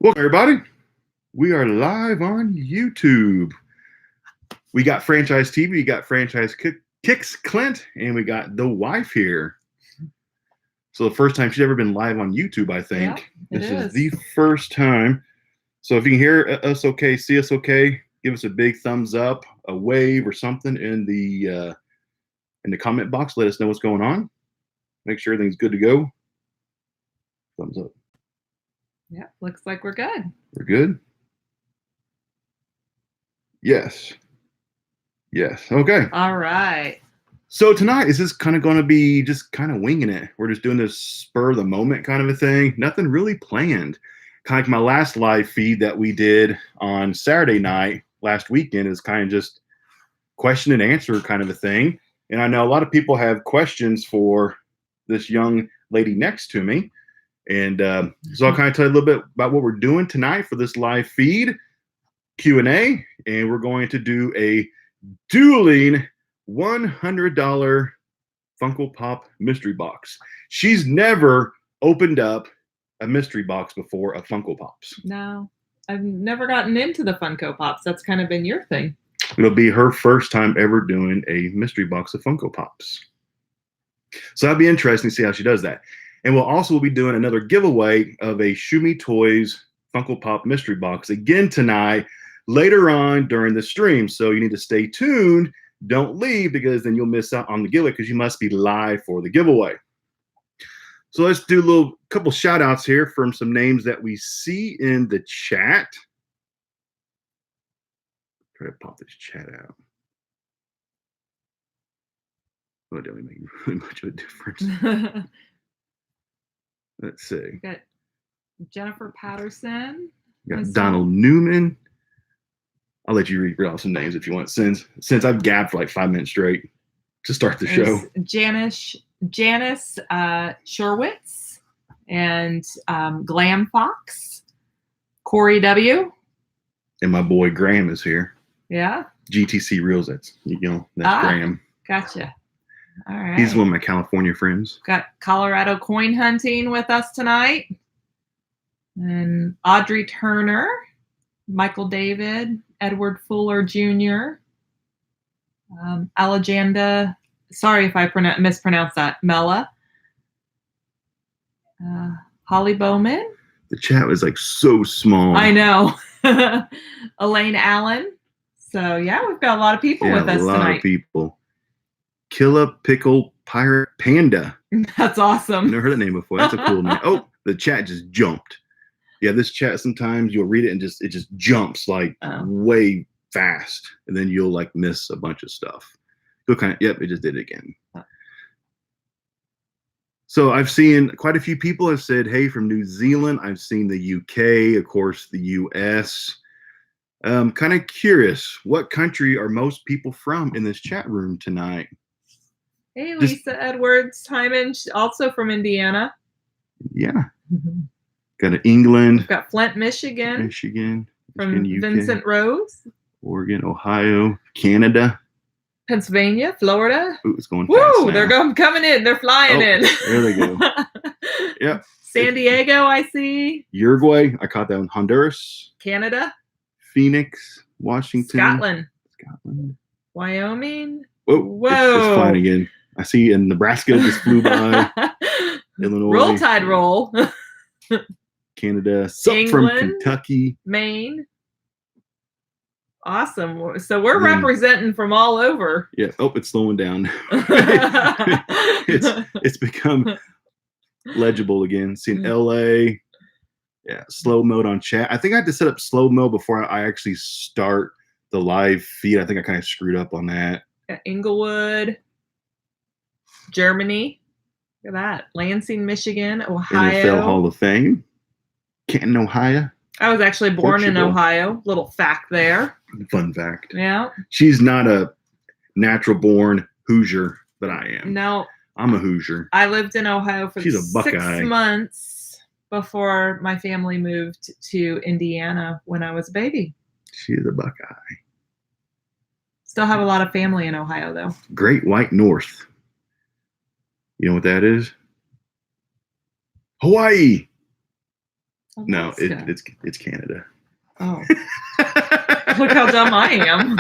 Welcome, everybody. We are live on YouTube. We got FranchiseTV, we got Franchise Kicks Clint, and we got the wife here. So the first time she's ever been live on YouTube, I think. Yeah, this is the first time. So if you can hear us okay, see us okay, give us a big thumbs up, a wave, or something in the comment box. Let us know what's going on. Make sure everything's good to go. Thumbs up. Yeah, looks like we're good. We're good? Yes. Yes. Okay. All right. So tonight, is this kind of going to be just kind of winging it? We're just doing this spur of the moment kind of a thing. Nothing really planned. Kind of like my last live feed that we did on Saturday night last weekend is kind of just question and answer kind of a thing. And I know a lot of people have questions for this young lady next to me. And so I'll kind of tell you a little bit about what we're doing tonight for this live feed Q&A. And we're going to do a dueling $100 Funko Pop mystery box. She's never opened up a mystery box before of Funko Pops. No, I've never gotten into the Funko Pops. That's kind of been your thing. It'll be her first time ever doing a mystery box of Funko Pops. So that'll be interesting to see how she does that. And we'll also be doing another giveaway of a Shoe Me Toys Funko Pop mystery box again tonight, later on during the stream. So you need to stay tuned. Don't leave, because then you'll miss out on the giveaway, because you must be live for the giveaway. So let's do a couple shout outs here from some names that we see in the chat. Try to pop this chat out. Oh, it doesn't make really much of a difference. Let's see. We got Jennifer Patterson. We got Donald Newman. I'll let you read off some names if you want, since I've gabbed for like 5 minutes straight to start the show. Janice Shorwitz and Glam Fox, Corey W. And my boy Graham is here. Yeah. GTC Reels, that's Graham. Gotcha. All right. He's one of my California friends. Got Colorado Coin Hunting with us tonight. And Audrey Turner, Michael David, Edward Fuller Jr., Alejandra, sorry if I mispronounced that, Mella, Holly Bowman. The chat was like so small. I know. Elaine Allen. So yeah, we've got a lot of people with us tonight. A lot of people. Killa Pickle Pirate Panda. That's awesome. Never heard that name before. That's a cool name. Oh, the chat just jumped. Yeah, this chat, sometimes you'll read it and it just jumps like way fast, and then you'll like miss a bunch of stuff. You'll yep, it just did it again. So I've seen quite a few people have said, hey, from New Zealand. I've seen the UK, of course, the US. Kind of curious, what country are most people from in this chat room tonight? Hey, Lisa Edwards Timon, also from Indiana. Yeah. Got England. We've got Flint, Michigan. From UK, Vincent Rose. Oregon, Ohio, Canada. Pennsylvania, Florida. Ooh, it's going fast. Woo! Now. They're coming in. They're flying in. There they go. Yep. San Diego, I see. Uruguay. I caught that one. Honduras. Canada. Phoenix, Washington. Scotland. Wyoming. Whoa. It's flying again. I see in Nebraska just flew by. Illinois. Roll Tide roll. Canada. Some from Kentucky. Maine. Awesome. So we're representing from all over. Yeah. Oh, it's slowing down. it's become legible again. Seeing LA. Yeah. Slow mode on chat. I think I had to set up slow mode before I actually start the live feed. I think I kind of screwed up on that. Inglewood. Germany. Look at that. Lansing, Michigan. Ohio. NFL Hall of Fame. Canton, Ohio. I was actually born in Ohio. Little fact there. Fun fact. Yeah. She's not a natural born Hoosier, but I am. No. I'm a Hoosier. I lived in Ohio for She's a Buckeye. 6 months before my family moved to Indiana when I was a baby. She's a Buckeye. Still have a lot of family in Ohio, though. Great White North. You know what that is? Hawaii. No, Alaska. it's Canada. Oh. Look how dumb I am.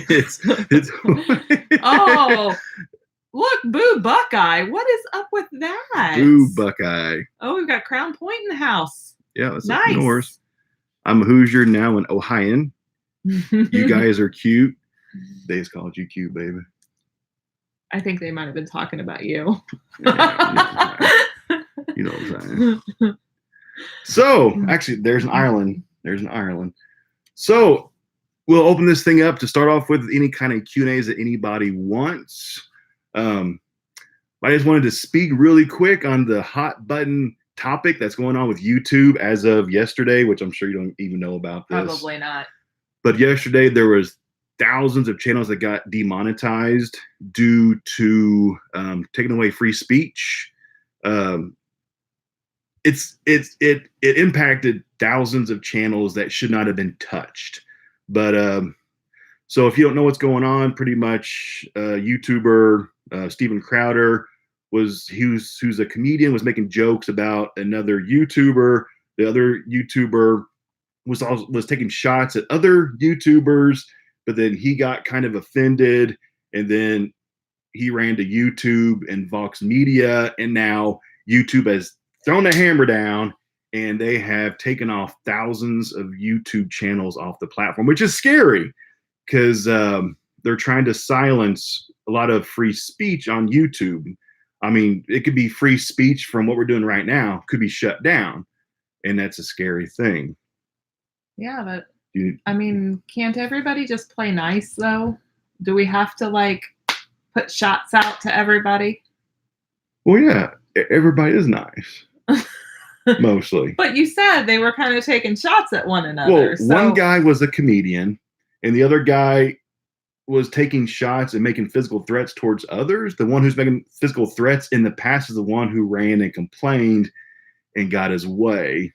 it's Oh, look, Boo Buckeye. What is up with that? Boo Buckeye. Oh, we've got Crown Point in the house. Yeah, that's Nice. up north. I'm a Hoosier, now an Ohioan. You guys are cute. They just called you cute, baby. I think they might have been talking about you. You know what I'm saying. So, actually, there's an Ireland. So, we'll open this thing up to start off with any kind of Q&As that anybody wants. I just wanted to speak really quick on the hot button topic that's going on with YouTube as of yesterday, which I'm sure you don't even know about this. Probably not. But yesterday there was thousands of channels that got demonetized due to taking away free speech. It impacted thousands of channels that should not have been touched. But so if you don't know what's going on, pretty much YouTuber Steven Crowder who's a comedian, was making jokes about another YouTuber. The other YouTuber was taking shots at other YouTubers, but then he got kind of offended, and then he ran to YouTube and Vox Media, and now YouTube has thrown the hammer down, and they have taken off thousands of YouTube channels off the platform, which is scary because they're trying to silence a lot of free speech on YouTube. I mean, it could be free speech from what we're doing right now, could be shut down, and that's a scary thing. Yeah, but I mean, can't everybody just play nice though? Do we have to like put shots out to everybody? Well, yeah, everybody is nice. Mostly. But you said they were kind of taking shots at one another. Well, one guy was a comedian, and the other guy was taking shots and making physical threats towards others. The one who's making physical threats in the past is the one who ran and complained and got his way,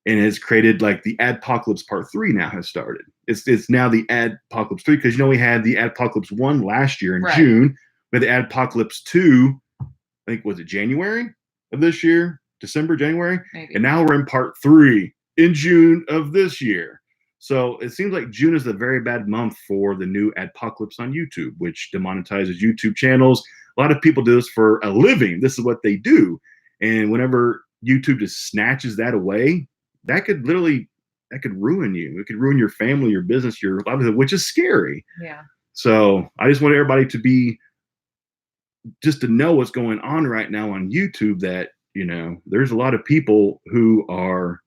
and has created like the Adpocalypse Part 3 now has started. It's now the Adpocalypse 3 because we had the Adpocalypse 1 last year in June. We had the Adpocalypse 2, I think, was it January of this year? December, January? Maybe. And now we're in Part 3 in June of this year. So it seems like June is a very bad month for the new Adpocalypse on YouTube, which demonetizes YouTube channels. A lot of people do this for a living. This is what they do. And whenever YouTube just snatches that away, that could ruin you. It could ruin your family, your business, your livelihood, which is scary. Yeah. So I just want everybody to know what's going on right now on YouTube, that, there's a lot of people who are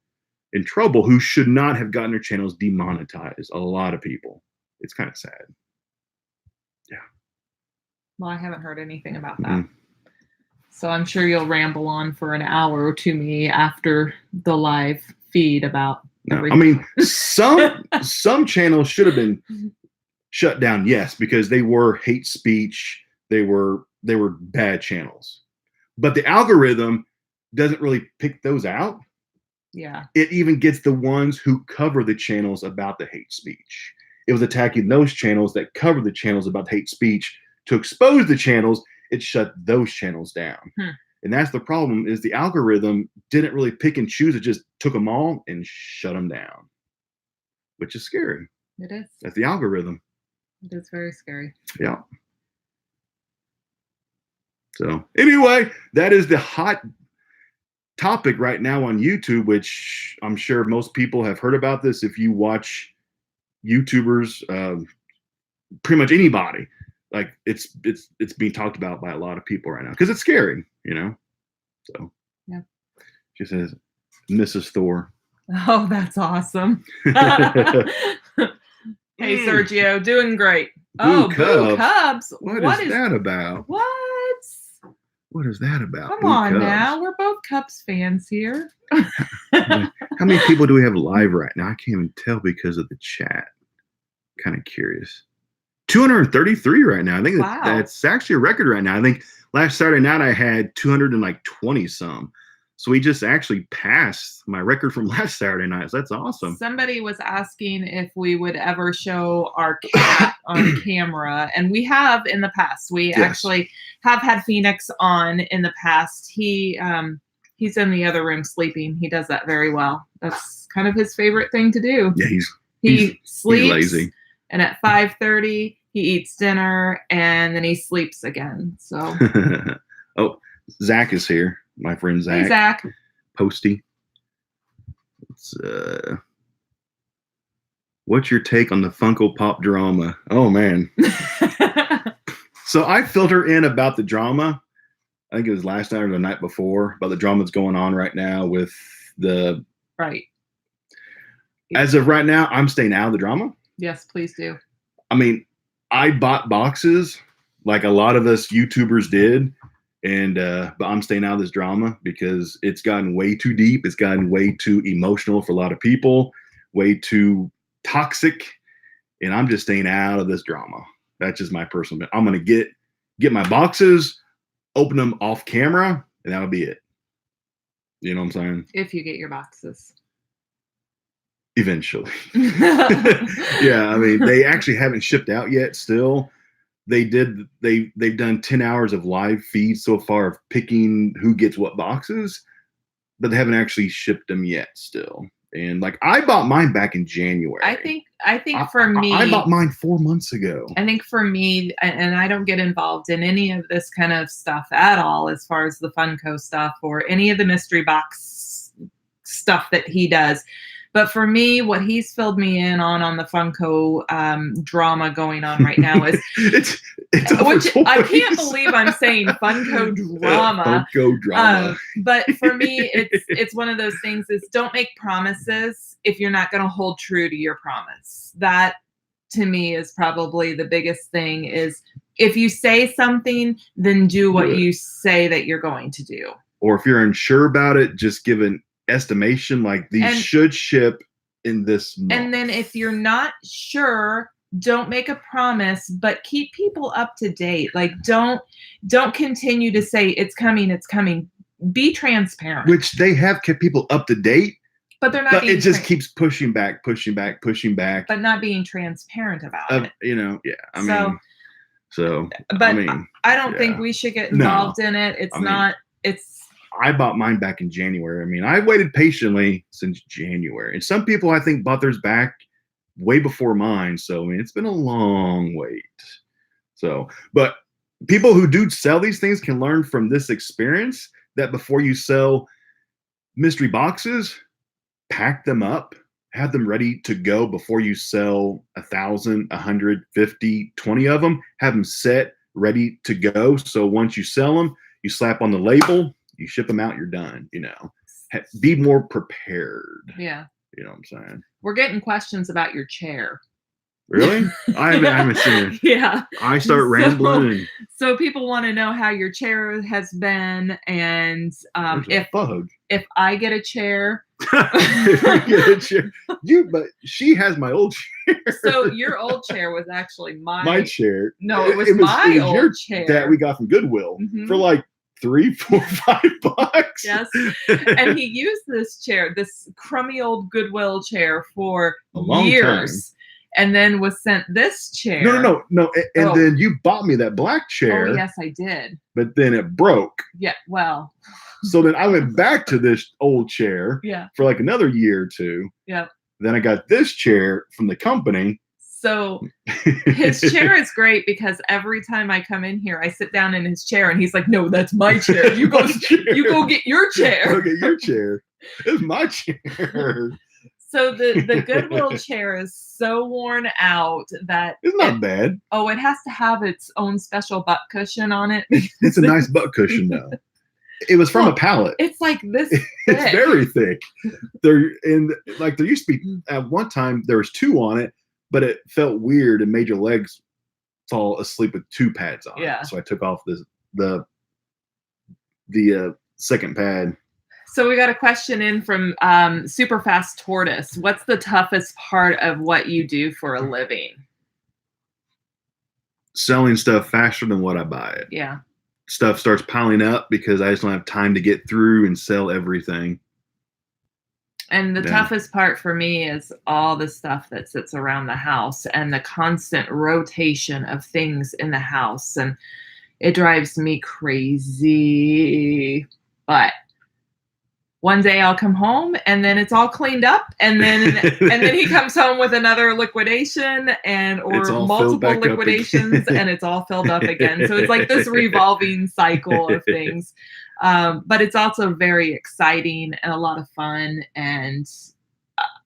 in trouble who should not have gotten their channels demonetized. A lot of people. It's kind of sad. Yeah. Well, I haven't heard anything about that. Mm-hmm. So I'm sure you'll ramble on for an hour to me after the live feed about everything. I mean, some channels should have been shut down, yes, because they were hate speech. They were bad channels. But the algorithm doesn't really pick those out. Yeah. It even gets the ones who cover the channels about the hate speech. It was attacking those channels that cover the channels about hate speech to expose the channels. It shut those channels down. And that's the problem, is the algorithm didn't really pick and choose. It just took them all and shut them down, which is scary. It is. That's the algorithm. It is very scary. Yeah. So anyway, that is the hot topic right now on YouTube, which I'm sure most people have heard about this. If you watch YouTubers, pretty much anybody, like it's being talked about by a lot of people right now because it's scary, So yeah. She says, Mrs. Thor. Oh, that's awesome. Hey, Sergio, doing great. Boo Boo Cubs. What is that about? What is that about? Come on now. We're both Cubs fans here. How many people do we have live right now? I can't even tell because of the chat. Kind of curious. 233 right now. I think that's actually a record right now. I think last Saturday night I had 220 some. So we just actually passed my record from last Saturday night. So that's awesome. Somebody was asking if we would ever show our cat on camera. And we have in the past. We actually have had Phoenix on in the past. He He's in the other room sleeping. He does that very well. That's kind of his favorite thing to do. Yeah, He sleeps, he's lazy. and at 5:30 he eats dinner, and then he sleeps again. So, oh, Zach is here. My friend Zach. Hey, Zach. Posty. It's, what's your take on the Funko Pop drama? Oh man. So I filled her in about the drama. I think it was last night or the night before, about the drama that's going on right now with the. Right. As of right now, I'm staying out of the drama. Yes, please do. I mean, I bought boxes like a lot of us YouTubers did, and but I'm staying out of this drama because it's gotten way too deep. It's gotten way too emotional for a lot of people, way too toxic, and I'm just staying out of this drama. That's just my personal. I'm gonna get my boxes, open them off camera, and that'll be it. You know what I'm saying? If you get your boxes. Eventually. Yeah, I mean, they actually haven't shipped out yet still. They've done 10 hours of live feeds so far of picking who gets what boxes, but they haven't actually shipped them yet still. And like, I bought mine back in January. I think for me, I bought mine 4 months ago. I think for me, and I don't get involved in any of this kind of stuff at all, as far as the Funko stuff or any of the mystery box stuff that he does. But for me, what he's filled me in on the Funko drama going on right now is it's which I can't believe I'm saying Funko drama. Funko drama. But for me, it's one of those things is don't make promises if you're not going to hold true to your promise. That to me is probably the biggest thing is if you say something, then do what you say that you're going to do. Or if you're unsure about it, just give an estimation like these should ship in this month. And then if you're not sure, don't make a promise, but keep people up to date. Like don't continue to say it's coming. Be transparent. Which they have kept people up to date, but they're not. But it just keeps pushing back, but not being transparent about it. You know, yeah. I mean, but I mean, I don't think we should get involved in it. I bought mine back in January. I mean, I waited patiently since January. And some people, I think, bought theirs back way before mine. So, I mean, it's been a long wait. So, but people who do sell these things can learn from this experience that before you sell mystery boxes, pack them up, have them ready to go before you sell 1,000, 150, 20 of them. Have them set, ready to go. So once you sell them, you slap on the label, you ship them out, you're done, you know. Be more prepared. Yeah. You know what I'm saying? We're getting questions about your chair. Really? I haven't seen it. Yeah. I start rambling. So people want to know how your chair has been and if I get a chair. If I get a chair. But she has my old chair. So your old chair was actually my chair. No, it was my old chair that we got from Goodwill for like $3, $4, $5. Yes. And he used this chair, this crummy old Goodwill chair for years. And then was sent this chair. No. And then you bought me that black chair. Oh, yes, I did. But then it broke. Yeah, well. So then I went back to this old chair for like another year or two. Yep. Then I got this chair from the company. So his chair is great because every time I come in here, I sit down in his chair and he's like, no, that's my chair. You go get your chair. Go get your chair. It's my chair. So the Goodwill chair is so worn out that it's not bad. Oh, it has to have its own special butt cushion on it. It's a nice butt cushion though. It was from a pallet. It's like this thick. It's very thick. There used to be at one time there was 2 on it, but it felt weird and made your legs fall asleep with 2 pads on it. So I took off the second pad. So we got a question in from Superfast Tortoise. What's the toughest part of what you do for a living? Selling stuff faster than what I buy it. Yeah. Stuff starts piling up because I just don't have time to get through and sell everything. And the toughest part for me is all the stuff that sits around the house and the constant rotation of things in the house. And it drives me crazy. But one day I'll come home and then it's all cleaned up, and then he comes home with another liquidation or multiple liquidations, and it's all filled up again. So it's like this revolving cycle of things. But it's also very exciting and a lot of fun. And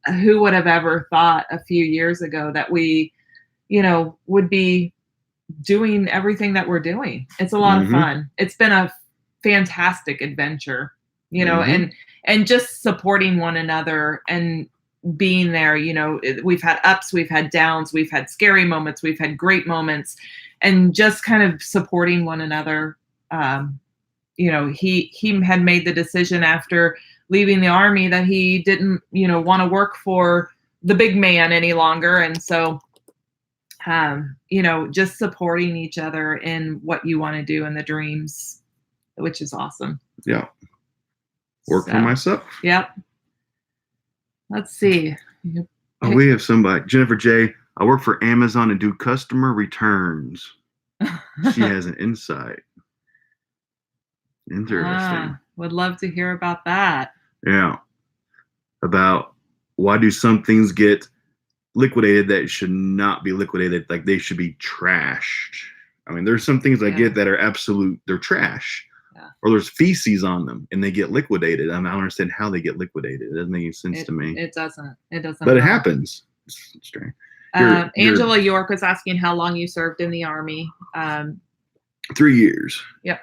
who would have ever thought a few years ago that we, would be doing everything that we're doing? It's a lot of fun. It's been a fantastic adventure, and just supporting one another and being there. We've had ups, we've had downs, we've had scary moments, we've had great moments, and just kind of supporting one another. He had made the decision after leaving the Army that he didn't, want to work for the big man any longer. And so, just supporting each other in what you want to do in the dreams, which is awesome. Yeah. Work for myself. Yep. Let's see. Oh, we have somebody. Jennifer J. I work for Amazon and do customer returns. She has an insight. Interesting. Would love to hear about that. Yeah. About why do some things get liquidated that should not be liquidated, like they should be trashed. I mean, there's some things I get that are they're trash. Yeah. Or there's feces on them and they get liquidated. I don't understand how they get liquidated. It doesn't make any sense to me. It doesn't. But it happens. It's strange. Angela York was asking how long you served in the Army. 3 years. Yep.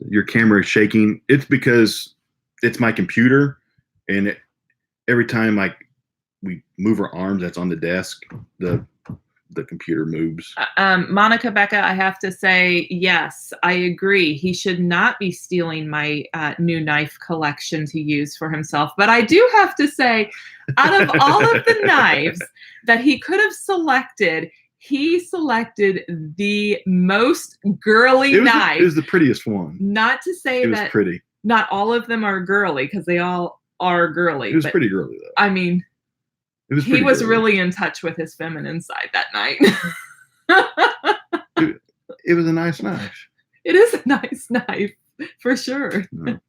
Your camera is shaking. It's because it's my computer, and every time we move our arms that's on the desk, the computer moves. Monica Becca, I have to say, yes, I agree. He should not be stealing my new knife collection to use for himself. But I do have to say, out of all of the knives that he could have selected, he selected the most girly knife. It was the prettiest one. Not to say that it was pretty. Not all of them are girly, because they all are girly. It was pretty girly, though. I mean, he was really in touch with his feminine side that night. It was a nice knife. It is a nice knife, for sure. No.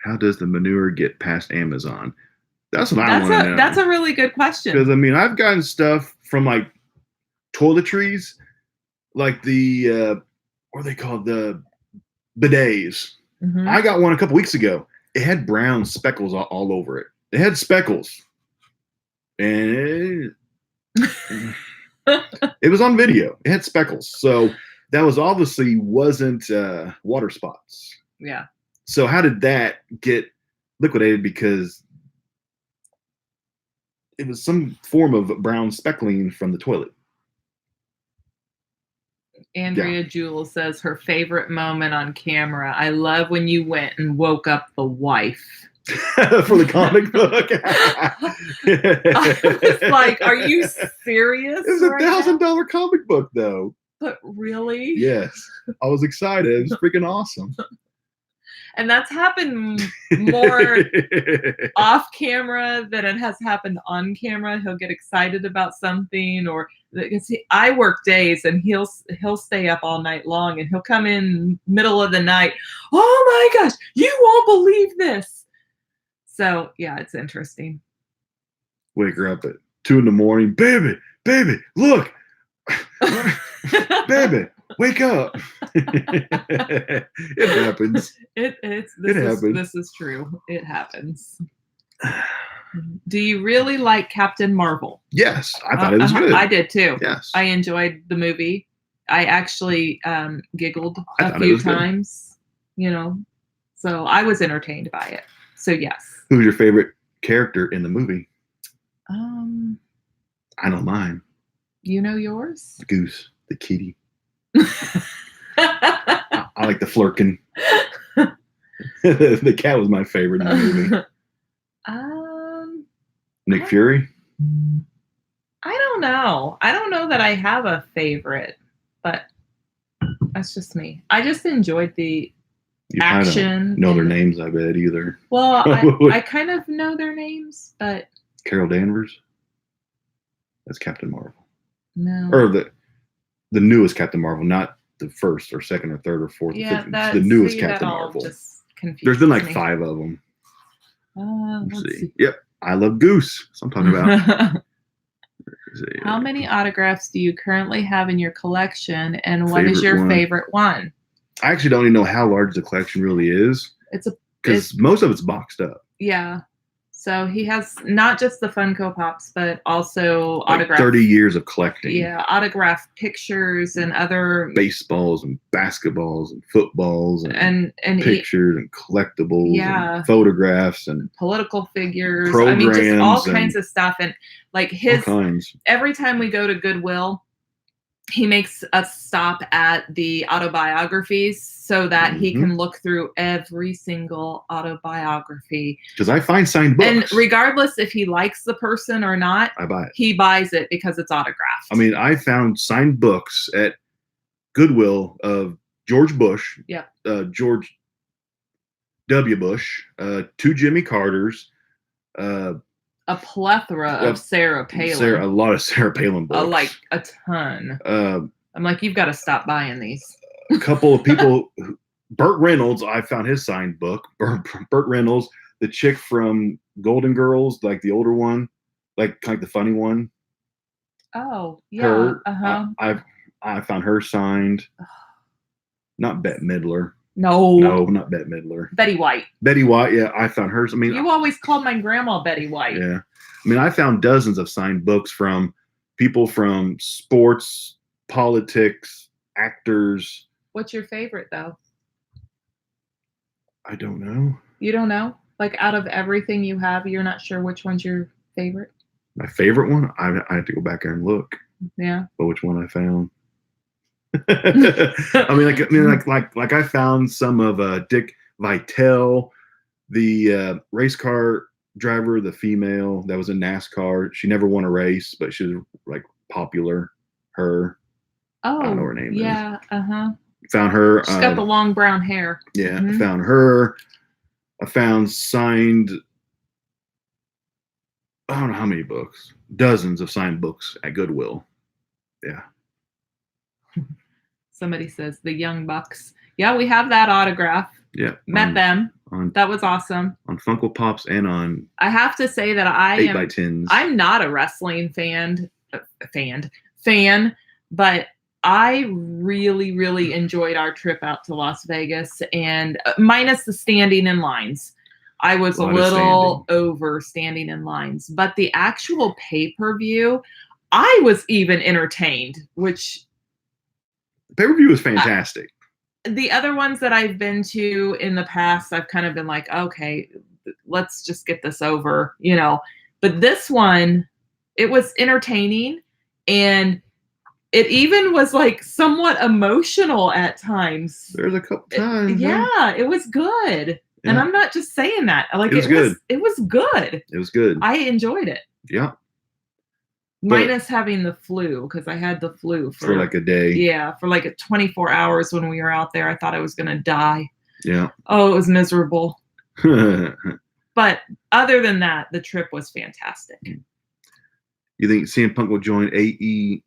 How does the manure get past Amazon? That's what I want to know. That's a really good question. Because, I mean, I've gotten stuff from, like, toiletries, like the, what are they called? The bidets. Mm-hmm. I got one a couple weeks ago. It had brown speckles all over it. It had speckles. And it was on video. It had speckles. So that was obviously wasn't water spots. Yeah. So how did that get liquidated? Because it was some form of brown speckling from the toilet. Andrea Jewell says her favorite moment on camera. I love when you went and woke up the wife. For the comic book. I was like, are you serious? It was a $1,000 comic book, though. But really? Yes. I was excited. It was freaking awesome. And that's happened more off camera than it has happened on camera. He'll get excited about something, or I work days, and he'll stay up all night long, and he'll come in middle of the night. Oh my gosh, you won't believe this. So yeah, it's interesting. Wake her up at 2 a.m. Baby, look. Baby, wake up. It happens. This is true. It happens. Do you really like Captain Marvel? Yes, I thought it was good. I did too. Yes. I enjoyed the movie. I actually giggled a few times, so I was entertained by it. So yes. Who's your favorite character in the movie? I know mine. You know yours? The goose, the kitty. I like the flirkin. The cat was my favorite in the movie. Nick Fury? I don't know. I don't know that I have a favorite, but that's just me. I just enjoyed the action. I don't know their names, I bet, either. Well, I kind of know their names, but... Carol Danvers? That's Captain Marvel. No. Or the newest Captain Marvel, not the first or second or third or fourth. Yeah, or fifth. It's the newest Captain Marvel. Just confuses There's been like me. 5 of them. Let's see. Yep, I Love Goose. That's what I'm talking about. How many autographs do you currently have in your collection, and what is Favorite your one. favorite one? I actually don't even know how large the collection really is. Because most of it's boxed up. Yeah. So he has not just the Funko Pops, but also like autograph. 30 years of collecting. Yeah, autographed pictures and other baseballs and basketballs and footballs and pictures and collectibles and photographs and political figures. Programs, I mean, just all kinds of stuff. And like every time we go to Goodwill, he makes us stop at the autobiographies so that he can look through every single autobiography. Because I find signed books. And regardless if he likes the person or not, I buy it. He buys it because it's autographed. I mean, I found signed books at Goodwill of George Bush, George W. Bush, 2 Jimmy Carters, a plethora of Sarah Palin. A lot of Sarah Palin books. Like a ton. I'm like, you've got to stop buying these. A couple of people, Burt Reynolds, I found his signed book. Burt Reynolds, the chick from Golden Girls, like the older one, like kind of the funny one. Oh, yeah. Her, I found her signed. Not Bette Midler. No, not Bette Midler. Betty White. Betty White, yeah, I found hers. I mean, you always called my grandma Betty White. Yeah, I mean, I found dozens of signed books from people from sports, politics, actors. What's your favorite though? I don't know. You don't know? Like out of everything you have, you're not sure which one's your favorite? My favorite one? I have to go back there and look. Yeah. But which one I found? I mean, like I found some of Dick Vitale, the race car driver, the female that was in NASCAR. She never won a race, but she was like popular. Her. Oh, I don't know her name. Yeah. Found her. She's got the long brown hair. Yeah, I found her. I found signed. I don't know how many books. Dozens of signed books at Goodwill. Yeah. Somebody says the Young Bucks. Yeah, we have that autograph. Yeah. Met them. That was awesome. On Funko Pops and on. I have to say that 8x10s. I'm not a wrestling fan, but I really, really enjoyed our trip out to Las Vegas, and minus the standing in lines. I was a little over standing in lines, but the actual pay-per-view, I was even entertained, which pay-per-view was fantastic. The other ones that I've been to in the past, I've kind of been like, okay, let's just get this over, you know. But this one, it was entertaining, and it even was like somewhat emotional at times. There's a couple times. It was good. Yeah. And I'm not just saying that. Like, it was good. It was good. It was good. I enjoyed it. Yeah. Minus having the flu, because I had the flu for like a day. Yeah, for like 24 hours when we were out there. I thought I was going to die. Yeah. Oh, it was miserable. But other than that, the trip was fantastic. You think CM Punk will join AEW?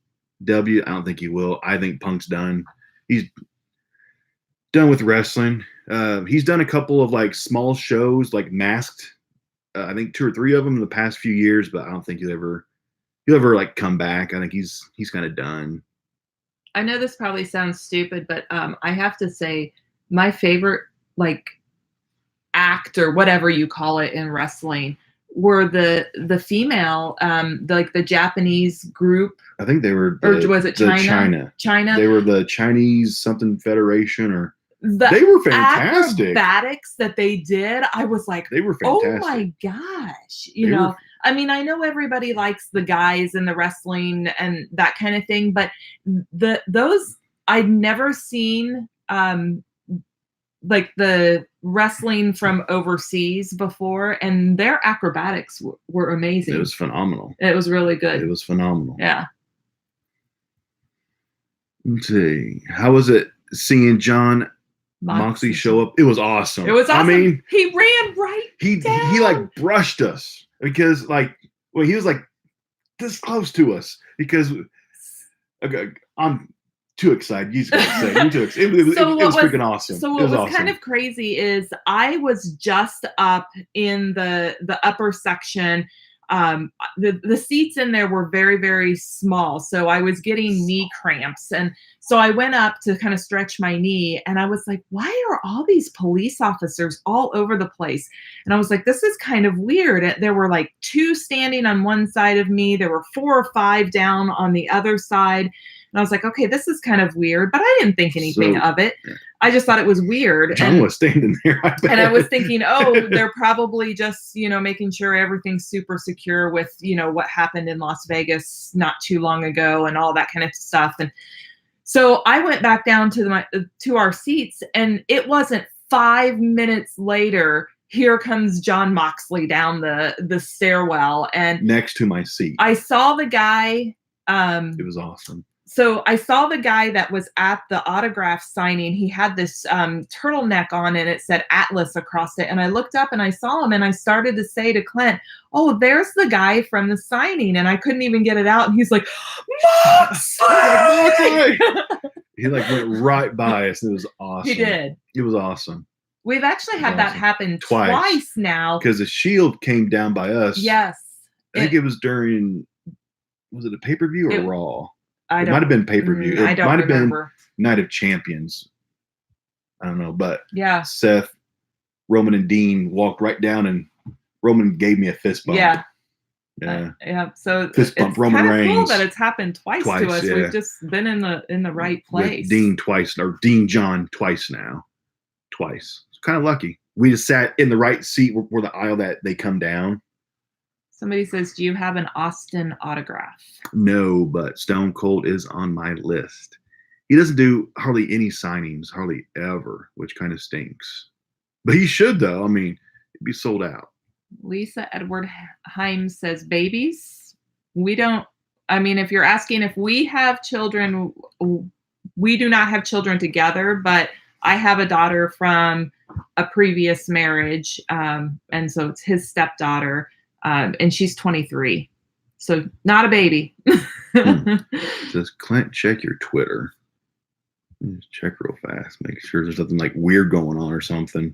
I don't think he will. I think Punk's done. He's done with wrestling. He's done a couple of like small shows, like masked. I think 2 or 3 of them in the past few years, but I don't think he'll ever like come back. I think he's kind of done. I know this probably sounds stupid, but I have to say my favorite like act or whatever you call it in wrestling were the female like the Japanese group. I think they were or was it China? China. They were the Chinese something federation or they were fantastic. Acrobatics that they did, I was like, they were fantastic. Oh my gosh. You know, I mean, I know everybody likes the guys in the wrestling and that kind of thing, but those I'd never seen like the wrestling from overseas before, and their acrobatics were amazing. It was phenomenal. It was really good. It was phenomenal. Yeah. Let's see. How was it seeing John Moxley show up? It was awesome. It was awesome. I mean, he ran right down. He like brushed us because like, well, he was like this close to us because I'm too excited. You just gotta say, you too excited. It was freaking awesome. So what was kind of crazy is I was just up in the upper section. The seats in there were very, very small. So I was getting knee cramps. And so I went up to kind of stretch my knee and I was like, why are all these police officers all over the place? And I was like, this is kind of weird. There were like 2 standing on one side of me. There were 4 or 5 down on the other side. And I was like, okay, this is kind of weird, but I didn't think anything of it. Yeah. I just thought it was weird. John was standing there. And I was thinking, oh, they're probably just, making sure everything's super secure with, what happened in Las Vegas not too long ago and all that kind of stuff. And so I went back down to our seats, and it wasn't 5 minutes later, here comes John Moxley down the stairwell. And next to my seat. I saw the guy. It was awesome. So I saw the guy that was at the autograph signing. He had this turtleneck on and it said Atlas across it. And I looked up and I saw him and I started to say to Clint, oh, there's the guy from the signing. And I couldn't even get it out. And he's like, Moxley! He went right by us. It was awesome. He did. It was awesome. We've actually had that happen twice now. Because the Shield came down by us. Yes. I think it was during, was it a pay-per-view or Raw? It might have been pay-per-view. I don't might have remember. Been Night of Champions. I don't know, but yeah, Seth, Roman, and Dean walked right down, and Roman gave me a fist bump. Yeah. Yeah. So fist bump. Roman Reigns. Cool that it's happened twice to us. Yeah. We've just been in the right place. With Dean twice, or Dean John twice now. Twice. It's kind of lucky. We just sat in the right seat where the aisle that they come down. Somebody says, do you have an Austin autograph? No, but Stone Cold is on my list. He doesn't do hardly any signings, hardly ever, which kind of stinks. But he should, though. I mean, it'd be sold out. Lisa Edward Himes says, babies? We don't, if you're asking if we have children, we do not have children together, but I have a daughter from a previous marriage. And so it's his stepdaughter. And she's 23, so not a baby. Says Clint, check your Twitter. Just check real fast, make sure there's nothing weird going on or something.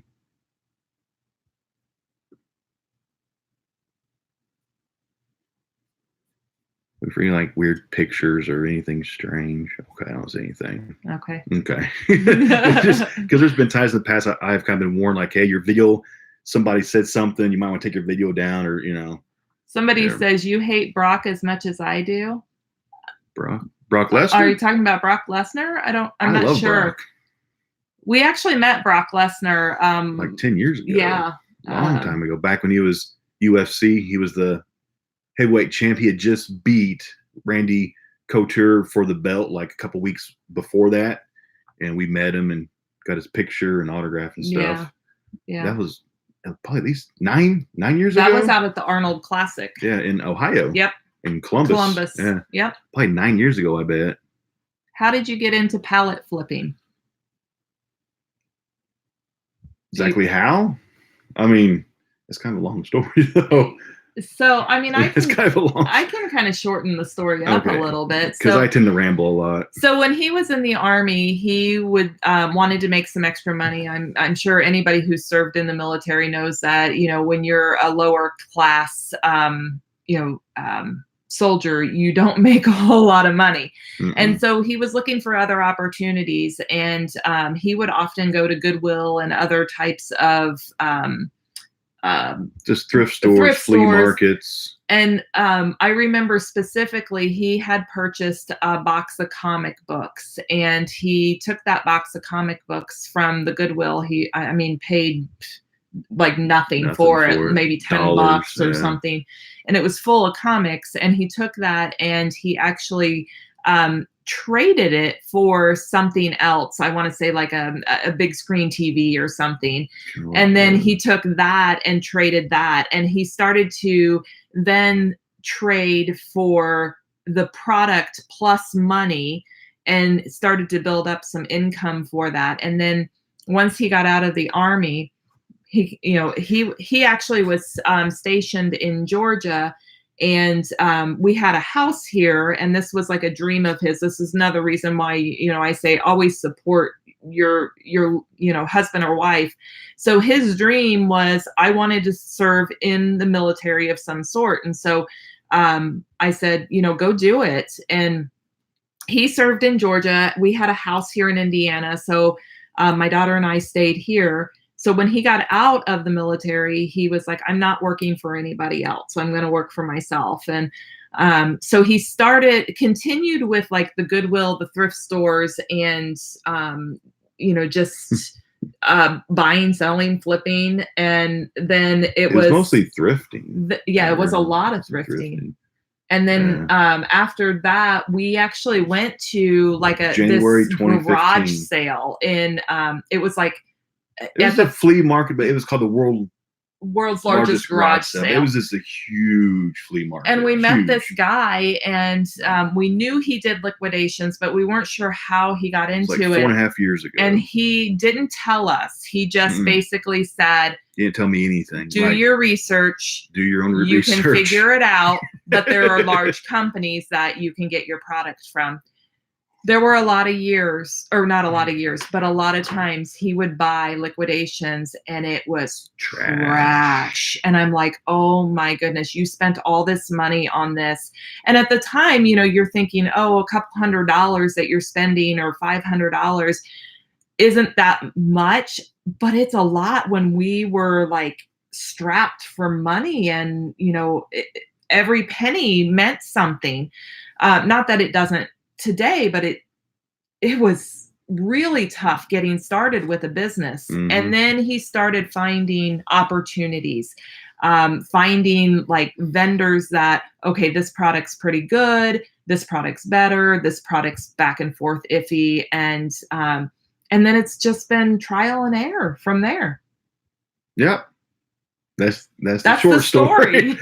Look for any weird pictures or anything strange. Okay, I don't see anything. Okay. Just because there's been times in the past I've kind of been warned, hey, your video. Somebody said something, you might want to take your video down, or Somebody says you hate Brock as much as I do. Brock Lesnar? Are you talking about Brock Lesnar? I'm not sure. Brock. We actually met Brock Lesnar 10 years ago. Yeah. A long time ago. Back when he was UFC, he was the heavyweight champ. He had just beat Randy Couture for the belt a couple weeks before that. And we met him and got his picture and autograph and stuff. Yeah. That was probably at least nine years ago. That was out at the Arnold Classic. Yeah, in Ohio. Yep. In Columbus. Yeah. Yep. Probably 9 years ago, I bet. How did you get into pallet flipping? Exactly how? It's kind of a long story, though. So, it's kind of a long. I can kind of shorten the story up a little bit. Because I tend to ramble a lot. So when he was in the Army, he would wanted to make some extra money. I'm sure anybody who's served in the military knows that, when you're a lower class, soldier, you don't make a whole lot of money. Mm-mm. And so he was looking for other opportunities, and he would often go to Goodwill and other types of just thrift stores, flea markets. And I remember specifically he had purchased a box of comic books, and he took that box of comic books from the Goodwill. He paid nothing for it, maybe $10 or something. And it was full of comics, and he took that and he actually traded it for something else. I want to say a big screen TV or something. Sure. And then he took that and traded that, and he started to then trade for the product plus money and started to build up some income for that. And then once he got out of the Army, he actually was stationed in Georgia, And we had a house here, and this was like a dream of his. This is another reason why, I say always support your husband or wife. So his dream was, I wanted to serve in the military of some sort. And so I said, go do it. And he served in Georgia. We had a house here in Indiana. So my daughter and I stayed here. So when he got out of the military, he was like, I'm not working for anybody else. So I'm going to work for myself. And so he continued with like the Goodwill, the thrift stores, and, just buying, selling, flipping. And then it was mostly thrifting. It was a lot of thrifting. And then after that, we actually went to like January this 2015 garage sale in it was like it was a flea market, but it was called the world's largest garage sale. It was just a huge flea market. And we met this guy, and we knew he did liquidations, but we weren't sure how he got into it. 4.5 years ago. And he didn't tell us. He just basically said, he didn't tell me anything. Do your research. Do your own research. You can figure it out, but there are large companies that you can get your products from. There were a lot of years, or not a lot of years, but a lot of times he would buy liquidations and it was trash. And I'm like, oh my goodness, you spent all this money on this. And at the time, you're thinking, oh, a couple $100 that you're spending, or $500 isn't that much, but it's a lot when we were like strapped for money, and, every penny meant something. Not that it doesn't today, but it was really tough getting started with a business. And then he started finding opportunities, finding like vendors that, okay, this product's pretty good, this product's better, this product's back and forth iffy, and then it's just been trial and error from there. Yep. That's the short story.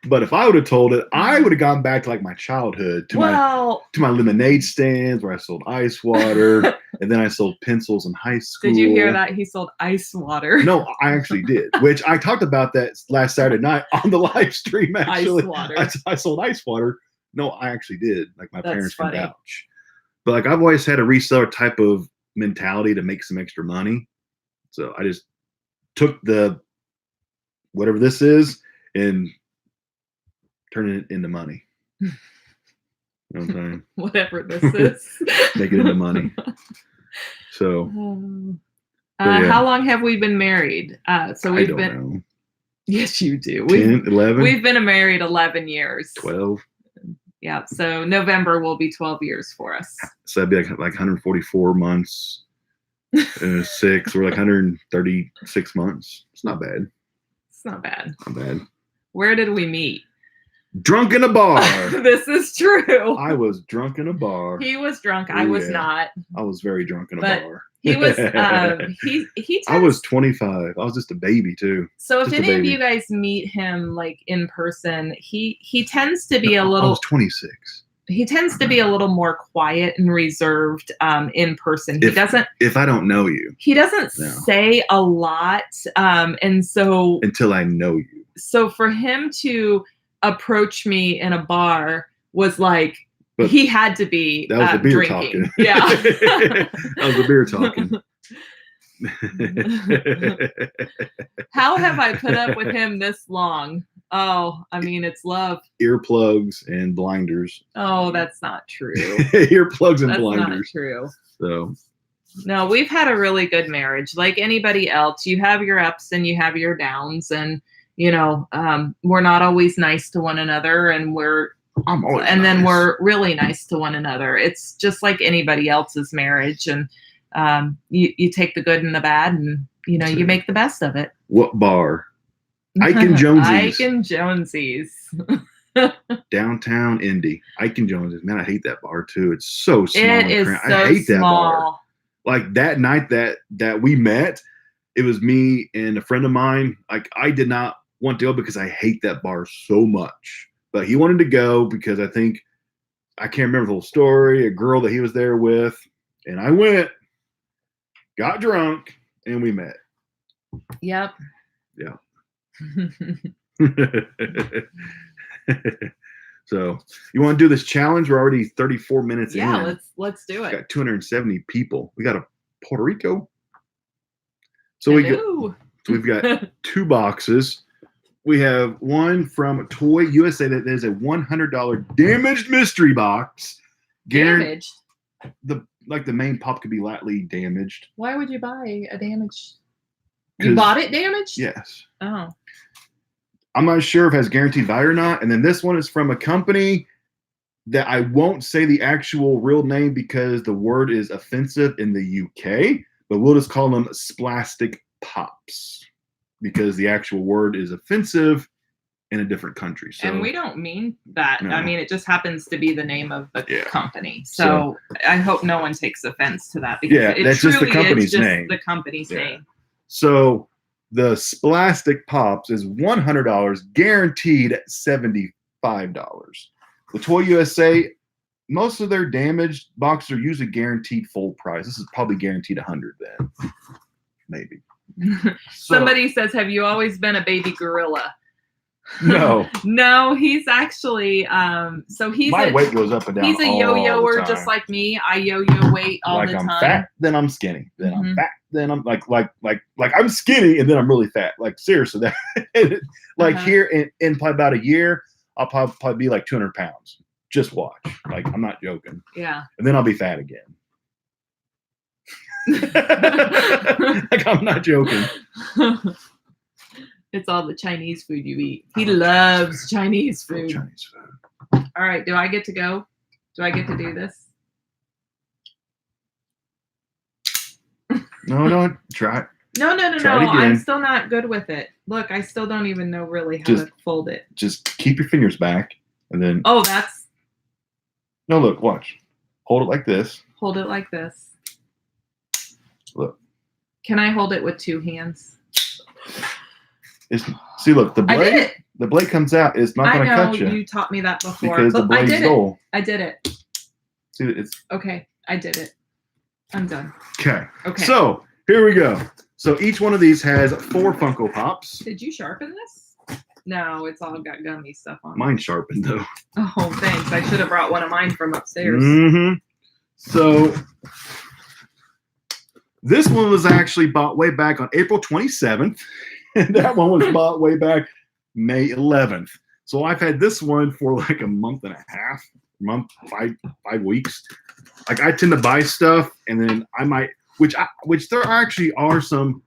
But if I would have told it, I would have gone back to like my childhood, to my lemonade stands where I sold ice water, and then I sold pencils in high school. Did you hear that? He sold ice water. No, I actually did, which I talked about that last Saturday night on the live stream. Actually, ice water. I sold ice water. No, I actually did. Like my parents can vouch. But like I've always had a reseller type of mentality to make some extra money, so I just took the whatever this is and turning it into money. You know what I'm saying? Whatever this is. Make it into money. So. How long have we been married? So we've know. Yes, you do. 10, 11? We've been married 11 years. 12. Yeah. So November will be 12 years for us. So that'd be like 144 months. 6. We're like 136 months. It's not bad. It's not bad. Not bad. Where did we meet? Drunk in a bar. This is true. I was drunk in a bar. He was drunk. I was not. I was very drunk in a bar. He was. He. I was 25. I was just a baby too. So if any of you guys meet him like in person, he tends to be a little. I was 26. He tends to be a little more quiet and reserved in person. He doesn't. If I don't know you, he doesn't say a lot, and so until I know you. So for him to approach me in a bar was like, but he had to be that was the beer drinking. Talking. Yeah. That was the beer talking. How have I put up with him this long? Oh, I mean, it's love. Earplugs and blinders. Oh, that's not true. Earplugs and blinders. That's not true. So. No, we've had a really good marriage. Like anybody else, you have your ups and you have your downs, and we're not always nice to one another, and then we're really nice to one another. It's just like anybody else's marriage, and you take the good and the bad, and you make the best of it. What bar? Ike and Jonesy's. Ike and Jonesy's. Downtown Indy. Ike and Jonesy's. Man, I hate that bar too. It's so small. It is so I hate that small. bar. Like that night that we met, it was me and a friend of mine. Like I did not want to go because I hate that bar so much. But he wanted to go because I can't remember the whole story, a girl that he was there with. And I went, got drunk, and we met. Yep. Yeah. So you want to do this challenge? We're already 34 minutes in. Yeah, let's do We it. got 270 people. We got a Puerto Rico. So we've got 2 boxes. We have one from Toy USA that is a $100 damaged mystery box. Damaged? The main pop could be lightly damaged. Why would you buy a damaged? You bought it damaged? Yes. Oh. I'm not sure if it has guaranteed value or not. And then this one is from a company that I won't say the actual real name because the word is offensive in the UK, but we'll just call them Splastic Pops because the actual word is offensive in a different country. So, and we don't mean that. No. I mean, it just happens to be the name of the company. So I hope no one takes offense to that. Because that's just the company's name. The company's name. So the Splastic Pops is $100, guaranteed $75. The Toy USA, most of their damaged boxes are usually guaranteed full price. This is probably guaranteed $100 then, maybe. Somebody says, "Have you always been a baby gorilla?" No. No, he's actually my weight goes up and down. He's a yo-yoer just like me. I yo-yo weight all the time. I'm fat, then I'm skinny. Then I'm fat, then I'm like I'm skinny and then I'm really fat. Like seriously, that here in probably about a year, I'll probably be like 200 pounds. Just watch. Like I'm not joking. Yeah. And then I'll be fat again. Like I'm not joking. It's all the Chinese food you eat. He loves Chinese food. Chinese food. All right. Do I get to go? Do I get to do this? No. Try it. No. I'm still not good with it. Look, I still don't even know really how to fold it. Just keep your fingers back and then. Oh, that's. No, look, watch. Hold it like this. Hold it like this. Look. Can I hold it with 2 hands? See, look, the blade. I did it. The blade comes out. It's not going to cut you. You taught me that before. Because the blade's dull. I did it. See, it's okay. I did it. I'm done. Okay. So here we go. So each one of these has 4 Funko Pops. Did you sharpen this? No, it's all got gummy stuff on it. Mine's sharpened though. Oh, thanks. I should have brought one of mine from upstairs. Mm-hmm. So this one was actually bought way back on April 27th. And that one was bought way back May 11th. So I've had this one for like a month and a half, five weeks. Like I tend to buy stuff and then I might, which there actually are some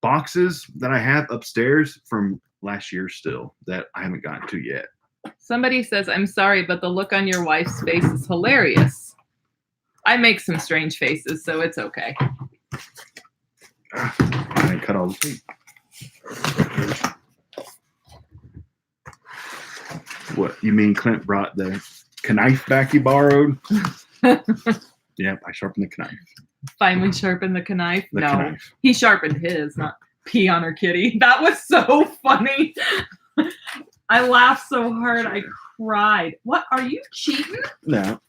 boxes that I have upstairs from last year still that I haven't gotten to yet. Somebody says, "I'm sorry, but the look on your wife's face is hilarious." I make some strange faces, so it's okay. I didn't cut all the tape. What, you mean Clint brought the knife back he borrowed? Yep, I sharpened the knife. Finally sharpened the knife? No, he sharpened his, not pee on her kitty. That was so funny. I laughed so hard I cried. What, are you cheating? No.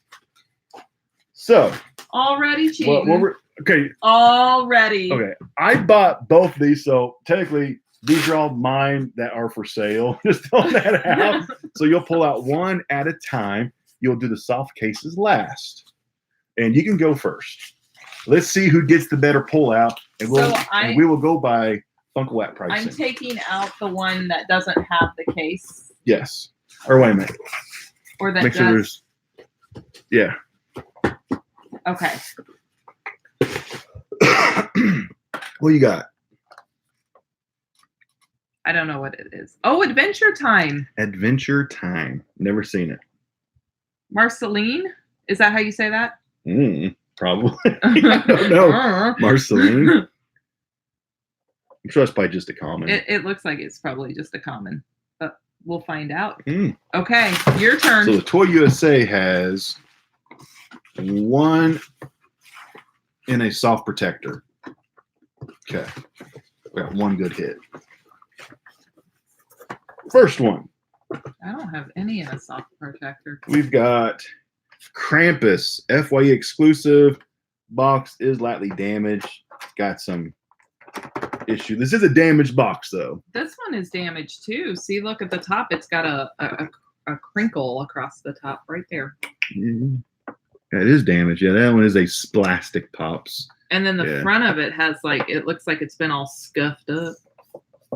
So. Already cheating. Okay. Already. Okay. I bought both these, so technically these are all mine that are for sale. Just throwing that out. So you'll pull out one at a time. You'll do the soft cases last. And you can go first. Let's see who gets the better pull out. And we will go by Funko app pricing. I'm taking out the one that doesn't have the case. Yes. Or wait a minute. Or that Make sure there's. Yeah. Okay. What you got? I don't know what it is. Oh, Adventure Time. Adventure Time. Never seen it. Marceline? Is that how you say that? Probably. I don't know. Marceline. I'm sure it's probably just a common. It looks like it's probably just a common, but we'll find out. Okay, your turn. So the Toy USA has one in a soft protector. Okay. We got one good hit. First one. I don't have any in a soft protector. We've got Krampus, FYE exclusive. Box is lightly damaged. Got some issue. This is a damaged box, though. This one is damaged, too. See, look at the top. It's got a a crinkle across the top right there. Yeah, it is damaged. Yeah, that one is a Splastic Pops. And then the front of it has like, it looks like it's been all scuffed up.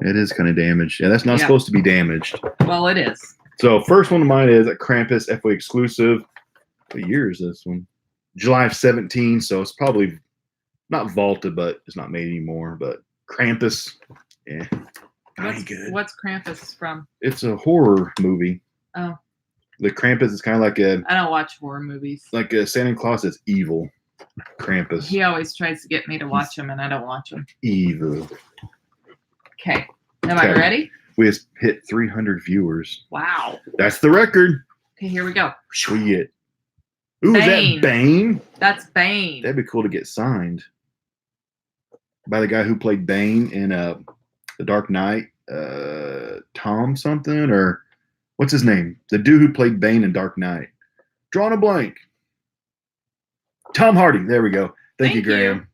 It is kind of damaged. Yeah, that's not supposed to be damaged. Well, it is. So first one of mine is a Krampus FUNKO exclusive. What year is this one? July of 17. So it's probably not vaulted, but it's not made anymore. But Krampus, yeah, pretty good. What's Krampus from? It's a horror movie. Oh. The Krampus is kind of like a. I don't watch horror movies. Like a Santa Claus that's evil. Krampus. He always tries to get me to watch them, and I don't watch them. Evil. Okay. Am I ready? We just hit 300 viewers. Wow. That's the record. Okay, here we go. Sweet. Ooh, is that Bane? That's Bane. That'd be cool to get signed by the guy who played Bane in The Dark Knight. Tom something, or what's his name? The dude who played Bane in Dark Knight. Drawing a blank. Tom Hardy. There we go. Thank you, Graham.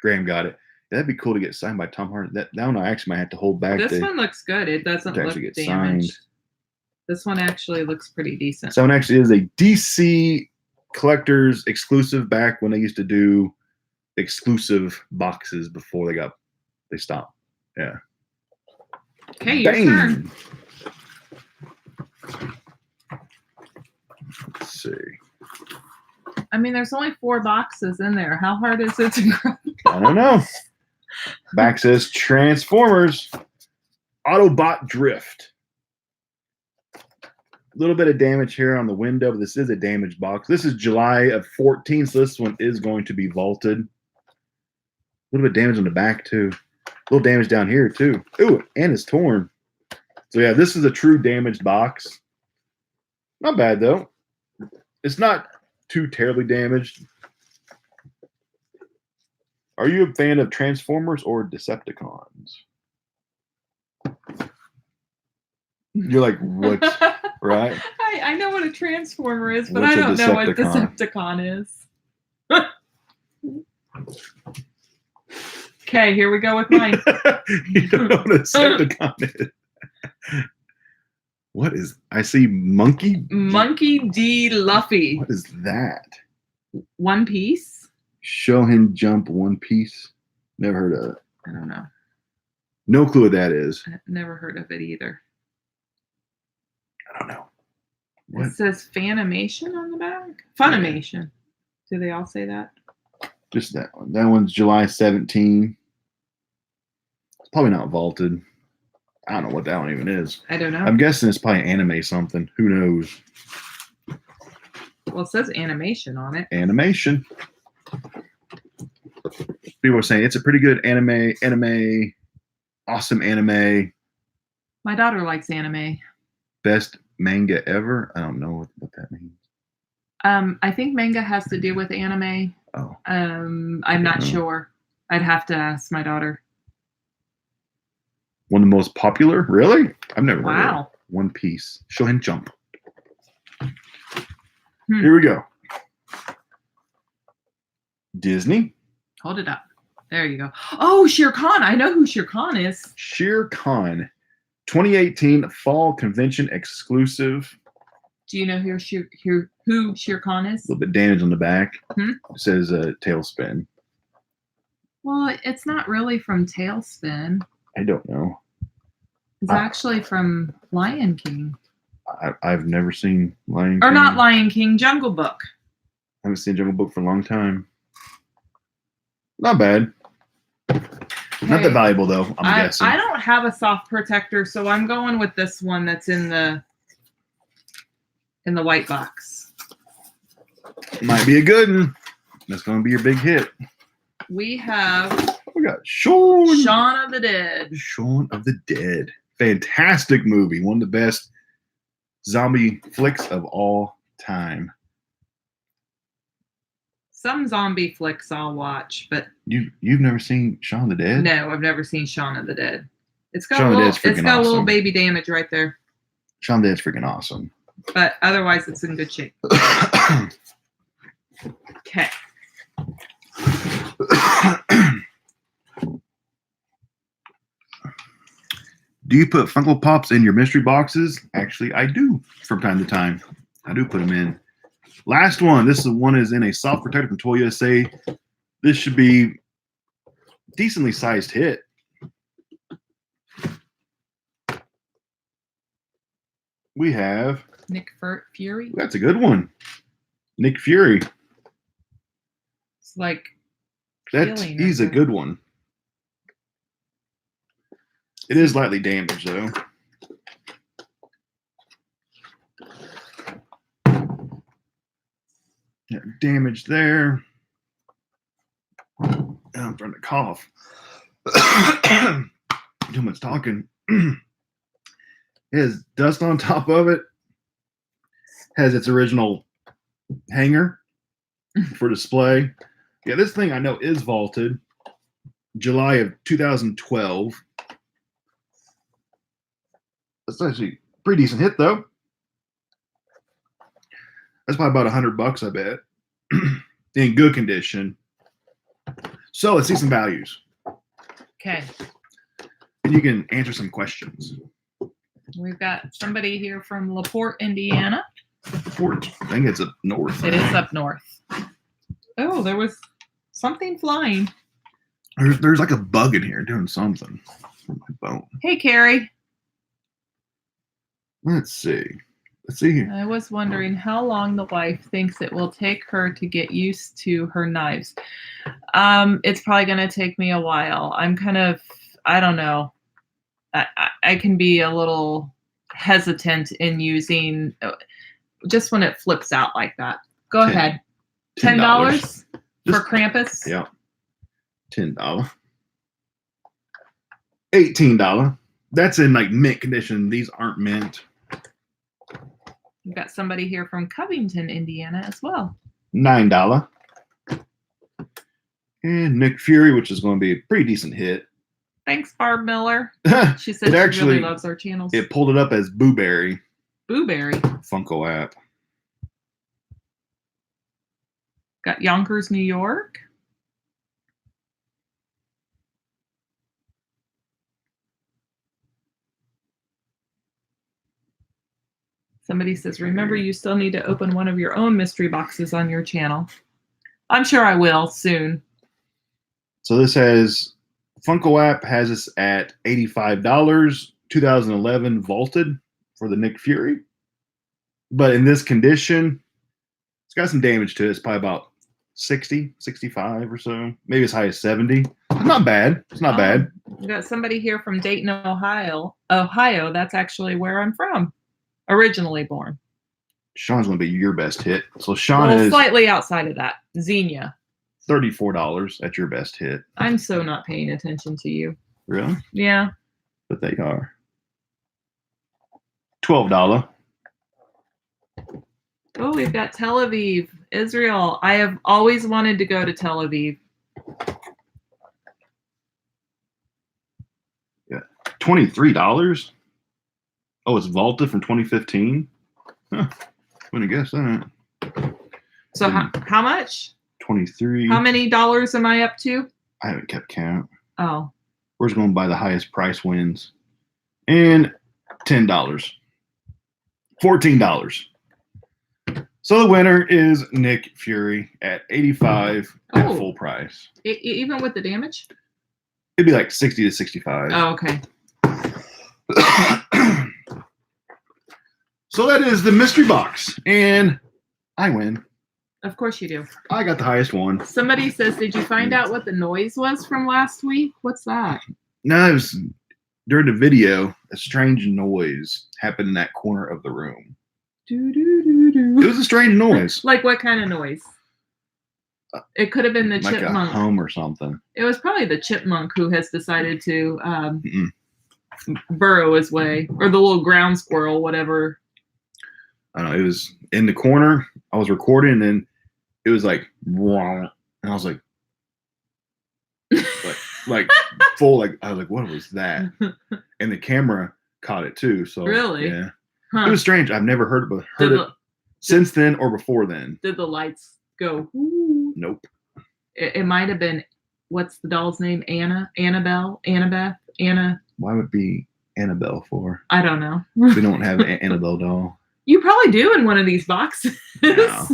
Graham got it. That'd be cool to get signed by Tom Hardy. That one I actually might have to hold back. This one looks good. It doesn't look damaged. Signed. This one actually looks pretty decent. This one actually is a DC collector's exclusive back when they used to do exclusive boxes before they stopped. Yeah. Okay, your turn. Let's see. I mean, there's only 4 boxes in there. How hard is it to grab? I don't know. Back says Transformers Autobot Drift. A little bit of damage here on the window, but this is a damaged box. This is July of 14, so this one is going to be vaulted. A little bit of damage on the back, too. A little damage down here, too. Ooh, and it's torn. So, yeah, this is a true damaged box. Not bad, though. It's not too terribly damaged. Are you a fan of Transformers or Decepticons? You're like, what? Right? I know what a Transformer is, but I don't know what Decepticon is. Okay, here we go with mine. You don't know what a Decepticon is. What is? I see Monkey. Monkey D. Luffy. What is that? One Piece. Show him jump One Piece. Never heard of it. I don't know. No clue what that is. I've never heard of it either. I don't know. What? It says Fanimation on the back. Funimation. Do they all say that? Just that one. That one's July 17. It's probably not vaulted. I don't know what that one even is. I don't know. I'm guessing it's probably anime something. Who knows? Well, it says animation on it. Animation. People are saying it's a pretty good anime, awesome anime. My daughter likes anime. Best manga ever? I don't know what that means. I think manga has to do with anime. Oh. I'm not sure. I'd have to ask my daughter. One of the most popular? Really? I've never heard of it. One Piece. Show him jump. Here we go. Disney. Hold it up. There you go. Oh, Shere Khan. I know who Shere Khan is. Shere Khan. 2018 Fall Convention exclusive. Do you know who Shere Khan is? A little bit damage on the back. It says Tailspin. Well, it's not really from Tailspin. I don't know. It's actually from Lion King. I've never seen Lion King. Or not Lion King, Jungle Book. I haven't seen Jungle Book for a long time. Not bad. Okay. Not that valuable, though, I'm guessing. I don't have a soft protector, so I'm going with this one that's in the white box. Might be a good one. That's going to be your big hit. We have... We got Shaun of the Dead. Shaun of the Dead. Fantastic movie. One of the best zombie flicks of all time. Some zombie flicks I'll watch, but you've never seen Shaun of the Dead? No, I've never seen Shaun of the Dead. It's got Shaun a of the Dead's freaking a awesome. little baby damage right there. Shaun of the Dead's freaking awesome. But otherwise, it's in good shape. Okay. Do you put Funko Pops in your mystery boxes? Actually, I do from time to time. I do put them in. Last one. This one is in a soft protector from Toy USA. This should be decently sized hit. We have Nick Fury. That's a good one. Nick Fury. It's like he's a good one. It is lightly damaged though. Yeah, damage there. I'm starting to cough. Too much talking. It has dust on top of it. Has its original hanger for display. Yeah, this thing I know is vaulted. July of 2012. That's actually a pretty decent hit though. That's probably about $100, I bet. In good condition. So let's see some values. Okay. And you can answer some questions. We've got somebody here from LaPorte, Indiana. LaPorte. I think it's up north. It is up north. Oh, there was something flying. There's like a bug in here doing something with my phone. Hey, Carrie. Let's see. Let's see here. I was wondering how long the wife thinks it will take her to get used to her knives. It's probably going to take me a while. I'm kind of, I don't know. I can be a little hesitant in using, just when it flips out like that. Go ahead. $10 for Krampus? Yeah. $10. $18. That's in like mint condition. These aren't mint. We've got somebody here from Covington, Indiana as well. $9. And Nick Fury, which is going to be a pretty decent hit. Thanks, Barb Miller. She said she really loves our channels. It pulled it up as Booberry. Booberry. Funko app. Got Yonkers, New York. Somebody says, remember, you still need to open one of your own mystery boxes on your channel. I'm sure I will soon. So this has, Funko app has this at $85, 2011 vaulted for the Nick Fury. But in this condition, it's got some damage to it. It's probably about 60, 65 or so. Maybe as high as 70. Not bad. It's not bad. We got somebody here from Dayton, Ohio. Ohio, that's actually where I'm from. Originally born. Sean's going to be your best hit. So Sean is slightly outside of that. Xenia. $34 at your best hit. I'm so not paying attention to you. Really? Yeah. But they are. $12. Oh, we've got Tel Aviv, Israel. I have always wanted to go to Tel Aviv. Yeah. $23? Oh, it's vaulted from 2015? Huh. Wouldn't have guessed that. So how much? 23. How many dollars am I up to? I haven't kept count. Oh. We're just going to buy the highest price wins. And $10. $14. So the winner is Nick Fury at $85 at full price. Even with the damage? It'd be like 60 to 65. Oh, okay. So that is the mystery box. And I win. Of course you do. I got the highest one. Somebody says, did you find out what the noise was from last week? What's that? No, it was during the video, a strange noise happened in that corner of the room. It was a strange noise. Like what kind of noise? It could have been the like chipmunk. A hum or something. It was probably the chipmunk who has decided to burrow his way, or the little ground squirrel, whatever. I don't know. It was in the corner. I was recording, and then it was like, and I was like full, like I was like, what was that? And the camera caught it too. So really, yeah, huh. It was strange. I've never heard it since then or before then. Did the lights go? Ooh? Nope. It might have been. What's the doll's name? Annabelle, Annabeth, Anna. Why would it be Annabelle for? I don't know. We don't have an Annabelle doll. You probably do in one of these boxes. No.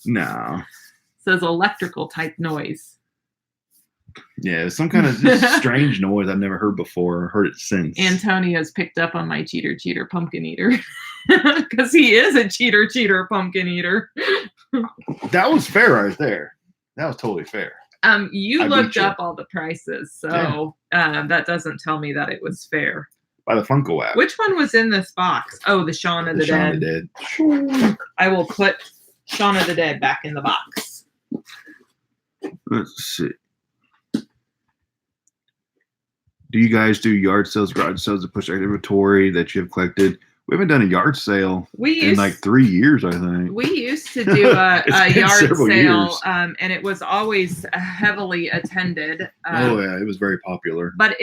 No. Says electrical type noise. Yeah, it's some kind of just strange noise I've never heard before or heard it since. Antonio's picked up on my cheater pumpkin eater. Because he is a cheater pumpkin eater. That was fair right there. That was totally fair. You looked up all the prices, so that doesn't tell me that it was fair. By the Funko app. Which one was in this box? Oh, the Shaun of the Dead. I will put Shaun of the Dead back in the box. Let's see. Do you guys do yard sales, garage sales to push inventory that you have collected? We haven't done a yard sale in like 3 years, I think. We used to do a yard sale, years. And it was always heavily attended. Oh yeah, it was very popular. But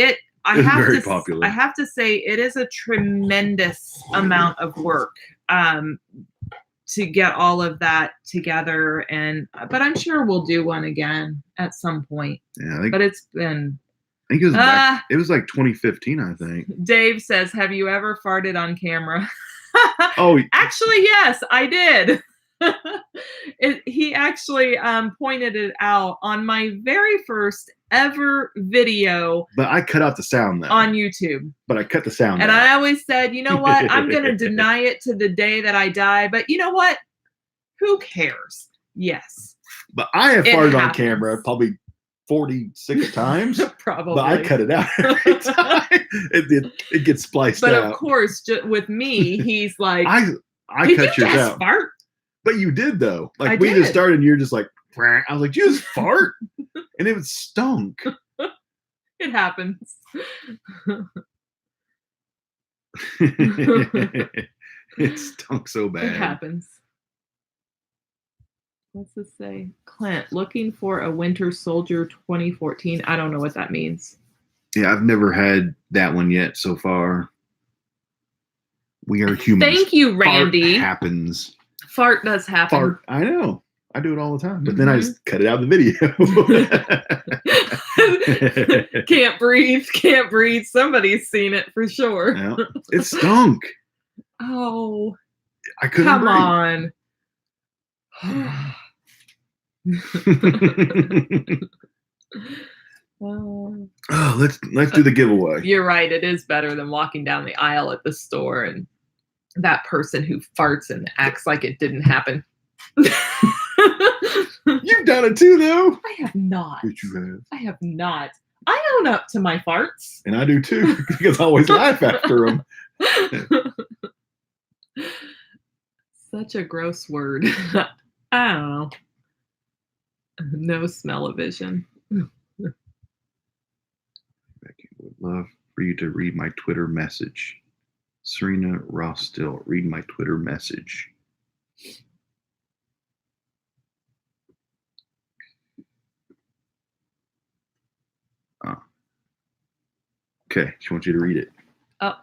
I have to say, it is a tremendous amount of work to get all of that together. But I'm sure we'll do one again at some point. Yeah, but it's been. I think it was like 2015, I think. Dave says, have you ever farted on camera? Oh, actually, yes, I did. He actually pointed it out on my very first ever video. But I cut out the sound though. On YouTube. But I cut the sound And out. I always said, you know what? I'm going to deny it to the day that I die. But you know what? Who cares? Yes. But I have farted on camera probably 46 times. Probably. But I cut it out every time. It gets spliced out. But of course, with me, he's like, I cut yours out. Fart? But you did though. Like we just started and you're just like, I was like, you just fart? And it stunk. It happens. It stunk so bad. It happens. What's this say? Clint, looking for a Winter Soldier 2014. I don't know what that means. Yeah, I've never had that one yet so far. We are humans. Thank you, Randy. Fart happens. Fart does happen. Fart. I know. I do it all the time. But then I just cut it out of the video. Can't breathe. Can't breathe. Somebody's seen it for sure. Yeah, it stunk. Oh. I couldn't breathe. On. Oh, let's do the giveaway. You're right. It is better than walking down the aisle at the store and that person who farts and acts like it didn't happen. You've done it too, though. I have not. But you have. I have not. I own up to my farts. And I do too, because I always laugh after them. Such a gross word. I don't know. No smell-o-vision. Becky would love for you to read my Twitter message. Serena Ross Still, read my Twitter message. Oh. Okay, she wants you to read it. Oh,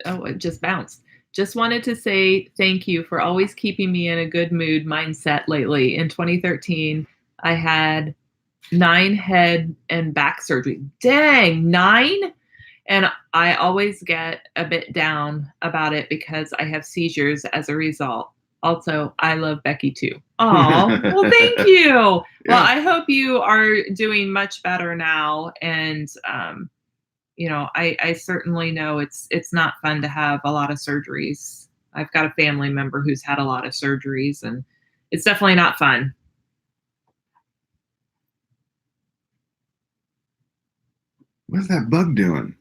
it just bounced. Just wanted to say thank you for always keeping me in a good mood mindset lately. In 2013, I had 9 head and back surgery. Dang, 9? And I always get a bit down about it because I have seizures as a result. Also, I love Becky too. Oh, well, thank you. Yeah. Well, I hope you are doing much better now. And, I certainly know it's not fun to have a lot of surgeries. I've got a family member who's had a lot of surgeries, and it's definitely not fun. What's that bug doing?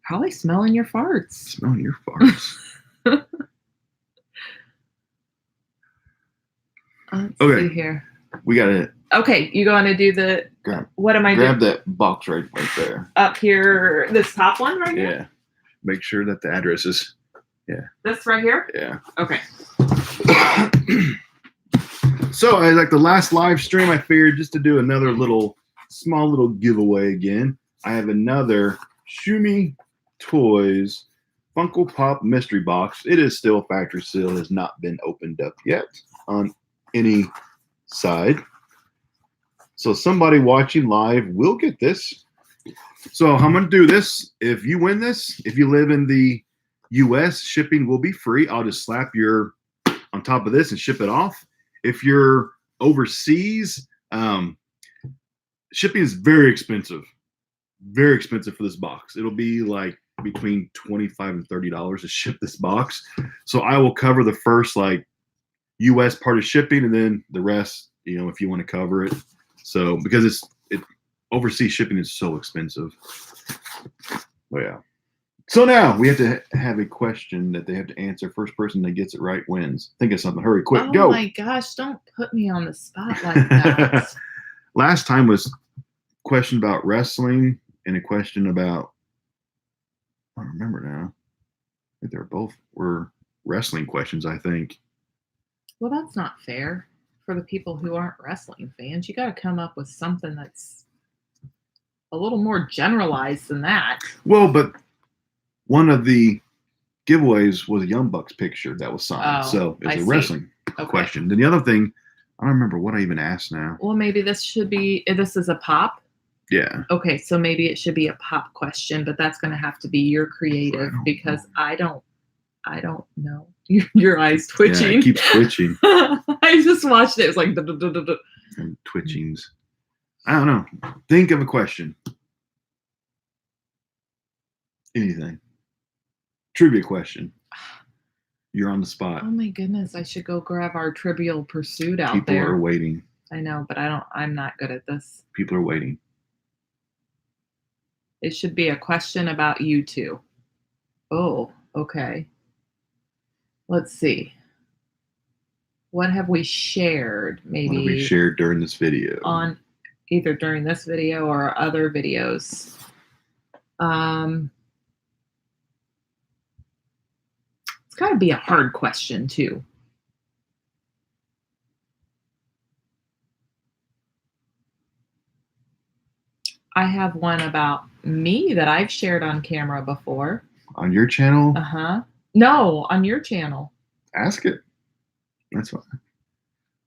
Probably smelling your farts. Smelling your farts. Let's okay. see here. We got it. Okay, you going to do the... What am I doing? Grab that box right there. Up here, this top one right here? Yeah. Make sure that the address is... Yeah. This right here? Yeah. Okay. So, like the last live stream, I figured just to do another small little giveaway again. I have another Shumi Toys Funko Pop Mystery Box. It is still factory sealed, has not been opened up yet on any side. So somebody watching live will get this. So how I'm going to do this, if you win this, if you live in the U.S., shipping will be free. I'll just slap your on top of this and ship it off. If you're overseas, shipping is very expensive for this box. It'll be like between $25 and $30 to ship this box. So I will cover the first like U.S. part of shipping, and then the rest, if you want to cover it. So because overseas shipping is so expensive. Oh yeah. So now we have to have a question that they have to answer. First person that gets it right wins. Think of something. Hurry, quick, go. Oh my gosh, don't put me on the spot like that. Last time was a question about wrestling and a question about, I don't remember now. I think they're both were wrestling questions, I think. Well, that's not fair for the people who aren't wrestling fans. You got to come up with something that's a little more generalized than that. Well, but one of the giveaways was a Young Bucks picture that was signed. So it was a wrestling question. Then the other thing, I don't remember what I even asked now. Well, maybe this is a pop. Yeah. Okay, so maybe it should be a pop question, but that's going to have to be your creative because I don't know. Your eyes twitching. Yeah, it keeps twitching. I just watched it. It was like and twitchings. I don't know. Think of a question. Anything. Trivia question. You're on the spot. Oh my goodness, I should go grab our Trivial Pursuit out People there. Are waiting. I know, but I'm not good at this. People are waiting. It should be a question about you two. Oh, okay. Let's see. What have we shared? Maybe what have we shared during this video? On either during this video or other videos. It's got to be a hard question too. I have one about me that I've shared on camera before. On your channel? Uh-huh. No, on your channel. Ask it. That's fine.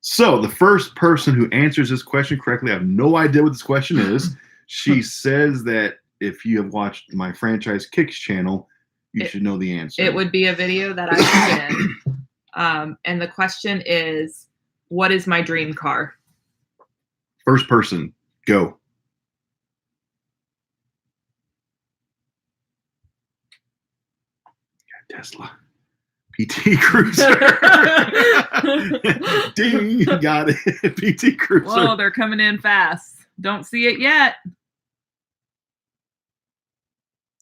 So the first person who answers this question correctly, I have no idea what this question is. She says that if you have watched my Franchise Kicks channel, you should know the answer. It would be a video that I put in. And the question is, what is my dream car? First person, go. Tesla. PT Cruiser. Ding, got it. PT Cruiser. Whoa, they're coming in fast. Don't see it yet.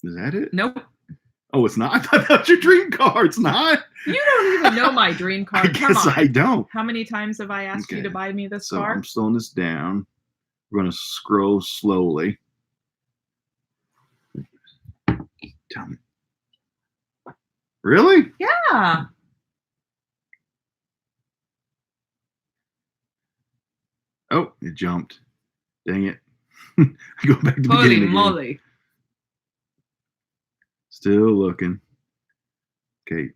Is that it? Nope. Oh, it's not? I thought that was your dream car. It's not? You don't even know my dream car. I guess I don't. How many times have I asked you to buy me this car? I'm slowing this down. We're going to scroll slowly. Tell me. Really? Yeah. Oh, it jumped. Dang it. I go back to the Holy beginning moly. again. Still looking. Okay.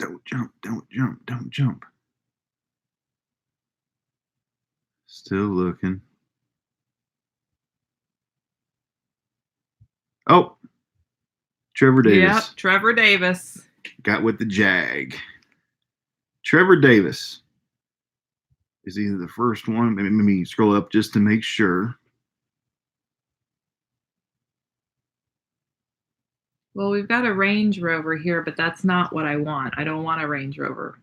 Don't jump. Don't jump. Don't jump. Still looking. Oh. Trevor Davis. Yep, Trevor Davis. Got with the Jag. Trevor Davis is either the first one. Maybe scroll up just to make sure. Well, we've got a Range Rover here, but that's not what I want. I don't want a Range Rover.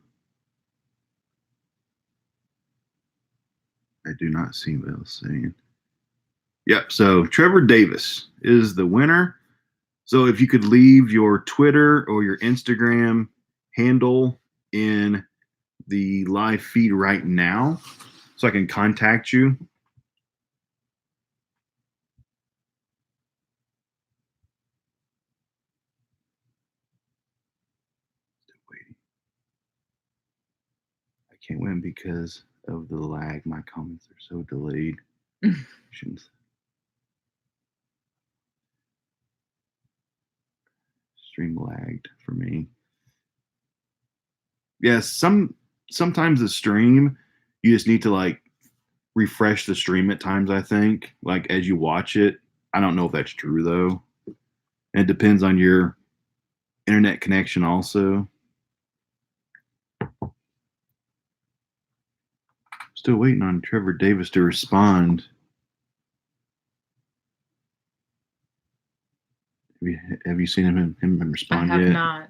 I do not see what else saying. Yep, so Trevor Davis is the winner. So if you could leave your Twitter or your Instagram handle in the live feed right now so I can contact you. Still waiting. I can't win because of the lag. My comments are so delayed. Stream lagged for me. Yes, sometimes the stream, you just need to like refresh the stream at times, I think. Like as you watch it, I don't know if that's true though. And it depends on your internet connection also. Still waiting on Trevor Davis to respond. Have you seen him respond yet? I have not.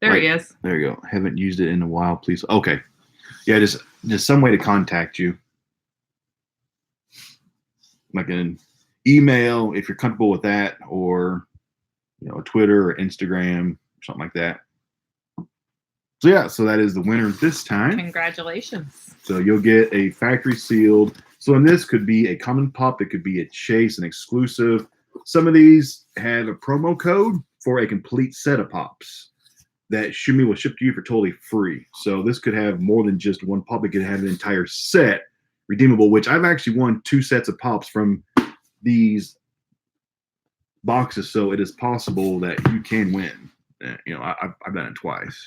There he is. There you go. Haven't used it in a while, please. Okay. Yeah, just some way to contact you. Like an email, if you're comfortable with that, or Twitter or Instagram, or something like that. So yeah, so that is the winner this time. Congratulations. So you'll get a factory sealed. So in this could be a common pop, it could be a chase, an exclusive. Some of these have a promo code for a complete set of pops that Shumi will ship to you for totally free. So this could have more than just one pop. It could have an entire set redeemable, which I've actually won 2 sets of pops from these boxes. So it is possible that you can win. I've done it twice.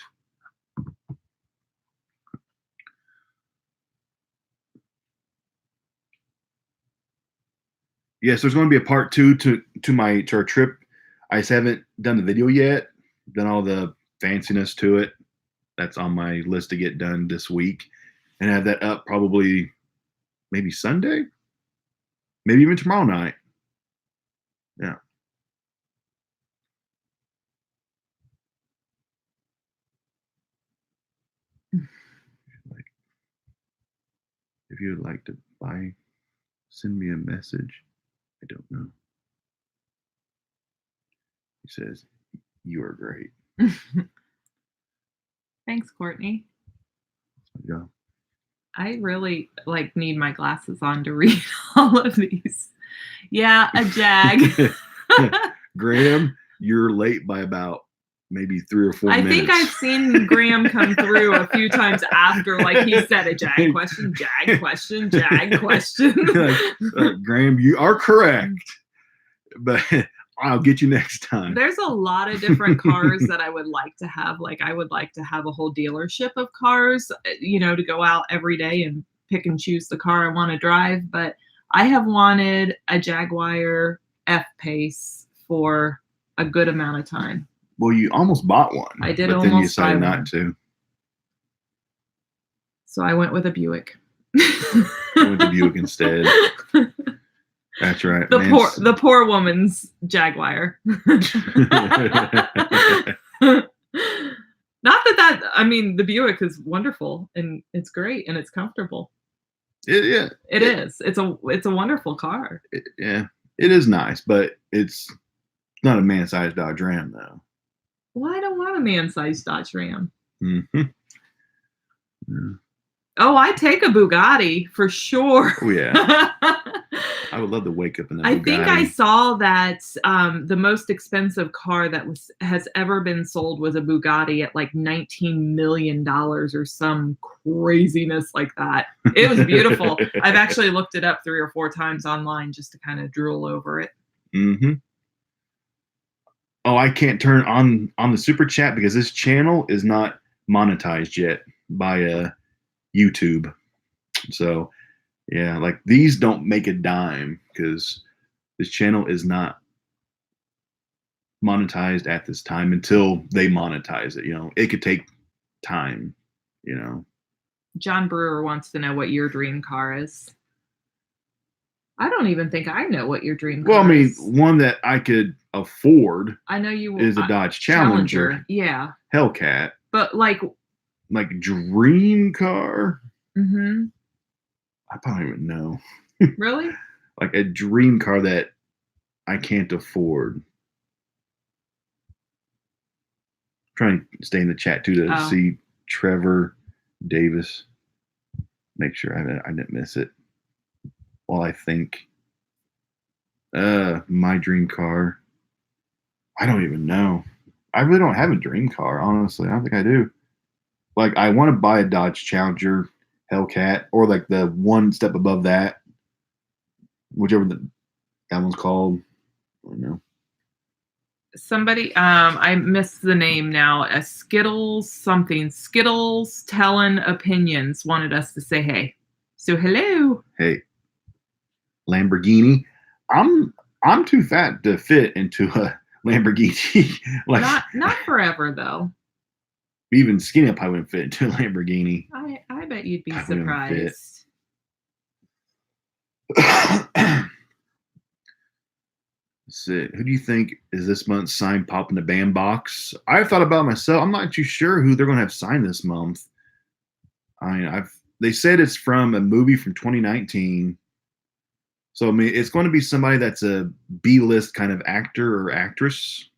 Yes, there's going to be a part 2 to our trip. I just haven't done the video yet. Done all the fanciness to it. That's on my list to get done this week, and have that up probably maybe Sunday, maybe even tomorrow night. Yeah. If you would like to buy, send me a message. I don't know. He says, "You are great." Thanks, Courtney. Yeah. I really need my glasses on to read all of these. Yeah, a Jag. Graham, you're late by about maybe 3 or 4 minutes. I think I've seen Graham come through a few times after, he said a Jag question, Jag question, Jag question. Graham, you are correct, but I'll get you next time. There's a lot of different cars that I would like to have. I would like to have a whole dealership of cars, to go out every day and pick and choose the car I want to drive. But I have wanted a Jaguar F-Pace for a good amount of time. Well, you almost bought one. I did, but then you decided not to. So I went with a Buick. I went to Buick instead. That's right. The poor woman's Jaguar. Not that the Buick is wonderful and it's great and it's comfortable. It is. It's a wonderful car. It is nice, but it's not a man-sized Dodge Ram though. Well, I don't want a man-sized Dodge Ram. Mm-hmm. Yeah. Oh, I take a Bugatti for sure. Oh yeah. I would love to wake up in that Bugatti. I think I saw that the most expensive car that has ever been sold was a Bugatti at $19 million or some craziness like that. It was beautiful. I've actually looked it up 3 or 4 times online just to kind of drool over it. Mm-hmm. Oh, I can't turn on the super chat because this channel is not monetized yet by YouTube. So yeah, these don't make a dime because this channel is not monetized at this time until they monetize it. It could take time, John Brewer wants to know what your dream car is. I don't even think I know what your dream car is. One that I could afford. I know you is a Dodge Challenger. Yeah. Hellcat. But dream car. Mm-hmm. I don't even know. Really? A dream car that I can't afford. I'm trying to stay in the chat too to see Trevor Davis. Make sure I didn't miss it. While I think my dream car. I don't even know. I really don't have a dream car, honestly. I don't think I do. I want to buy a Dodge Challenger Hellcat, or the one step above that, whichever that one's called. I don't know. Somebody, I missed the name now. A Skittles telling opinions wanted us to say hey. So hello. Hey, Lamborghini. I'm I'm too fat to fit into a Lamborghini. Like Not forever though. even skinny, I probably wouldn't fit into a Lamborghini. I bet you'd be Probably wouldn't fit. surprised. Who do you think is this month's sign pop in the band box? I've thought about myself. I'm not too sure who they're going to have signed this month. I mean, they said it's from a movie from 2019. So I mean, it's going to be somebody that's a B-list kind of actor or actress,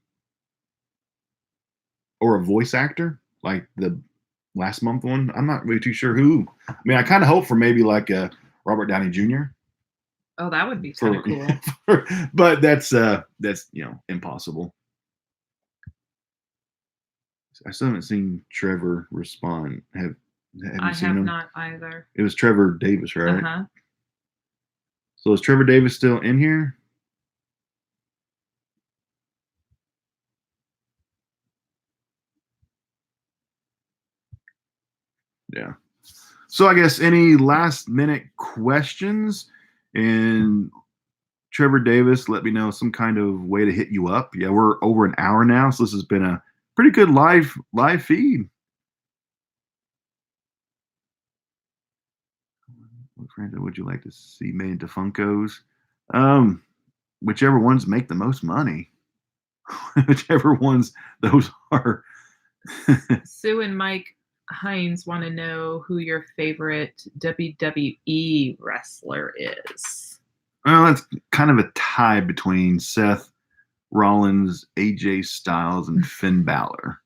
or a voice actor, like the last month one. I'm not really too sure who. I mean, I kind of hope for maybe like a Robert Downey Jr. Oh, that would be kind of cool. But that's impossible. I still haven't seen Trevor respond. Have you seen him? Not either. It was Trevor Davis, right? Uh-huh. So is Trevor Davis still in here? Yeah. So I guess any last minute questions? And Trevor Davis, let me know some kind of way to hit you up. Yeah, we're over an hour now, so this has been a pretty good live feed. What franchise would you like to see made into Funkos? Whichever ones make the most money. Whichever ones those are. Sue and Mike Hines want to know who your favorite WWE wrestler is. Well, that's kind of a tie between Seth Rollins, AJ Styles, and Finn Balor.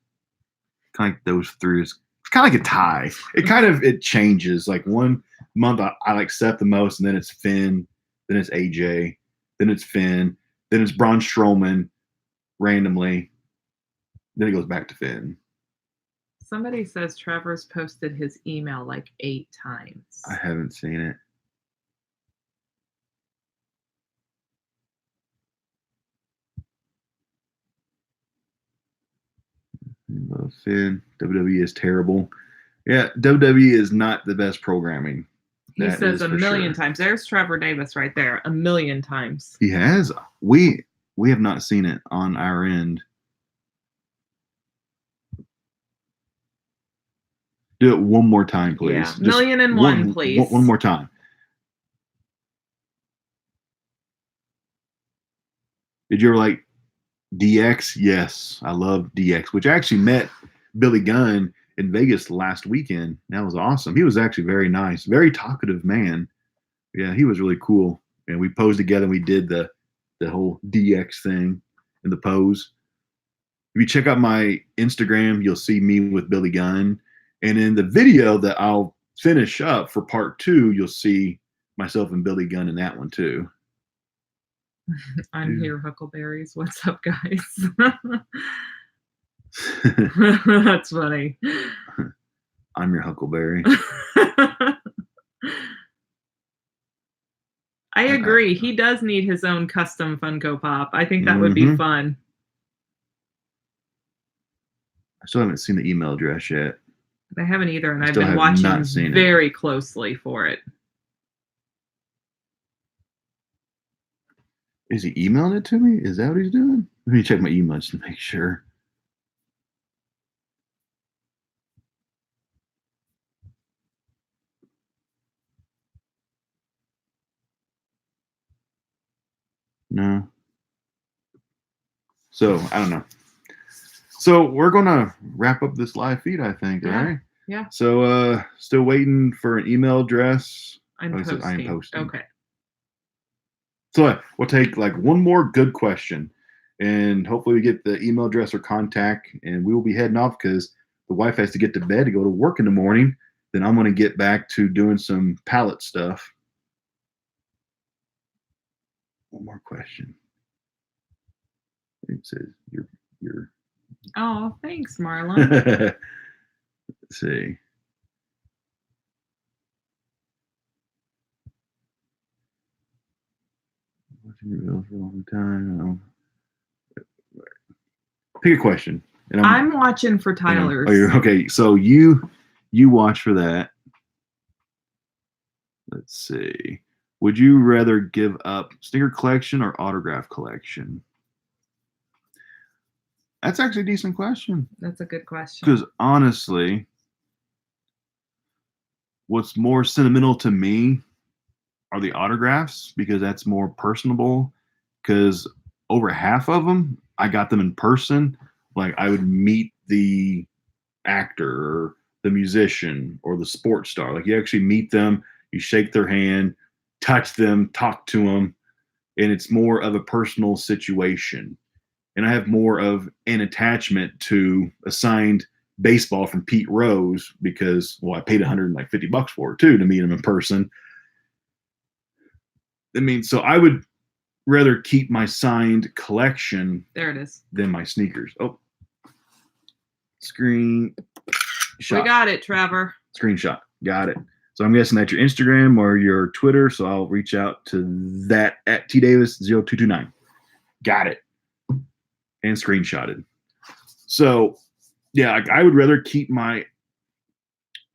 Kind of like those three. It's kind of like a tie. It changes. Like one month I like Seth the most, and then it's Finn, then it's AJ, then it's Finn, then it's Braun Strowman randomly. Then it goes back to Finn. Somebody says Trevor's posted his email like 8 times. I haven't seen it. Finn, WWE is terrible. Yeah, WWE is not the best programming. He says a million times. There's Trevor Davis right there. A million times. He has. We have not seen it on our end. Do it one more time, please. Yeah, million and one, please. One more time. Did you ever like DX? Yes, I love DX, which I actually met Billy Gunn in Vegas last weekend. That was awesome. He was actually very nice, very talkative man. Yeah, he was really cool. And we posed together and we did the whole DX thing in the pose. If you check out my Instagram, you'll see me with Billy Gunn. And in the video that I'll finish up for part 2, you'll see myself and Billy Gunn in that one too. I'm here, Huckleberries. What's up, guys? That's funny. I'm your Huckleberry. I agree. He does need his own custom Funko Pop. I think that would be fun. I still haven't seen the email address yet. I haven't either, and I've been watching very closely for it. Is he emailing it to me? Is that what he's doing? Let me check my emails to make sure. No. So, I don't know. So, we're going to wrap up this live feed, I think, right? Yeah. So, still waiting for an email address. I'm posting. Okay. So, we'll take like one more good question, and hopefully we get the email address or contact, and we will be heading off because the wife has to get to bed to go to work in the morning. Then I'm going to get back to doing some pallet stuff. One more question. It says you're. Oh, thanks, Marlon. Let's see. Watching your videos for a long time. Pick a question. And I'm watching for Tyler's. Oh, you're okay. So you watch for that. Let's see. Would you rather give up sneaker collection or autograph collection? That's actually a decent question. That's a good question. Because honestly, what's more sentimental to me are the autographs, because that's more personable. Because over half of them, I got them in person. Like I would meet the actor or the musician or the sports star. Like you actually meet them, you shake their hand, touch them, talk to them, and it's more of a personal situation. And I have more of an attachment to a signed baseball from Pete Rose because, well, I paid $150 for it too to meet him in person. I mean, so I would rather keep my signed collection. There it is. Than my sneakers. Oh, screen shot. We got it, Trevor. Screenshot. Got it. So I'm guessing that's your Instagram or your Twitter. So I'll reach out to that at tdavis0229. Got it. And screenshotted. So yeah, I would rather keep my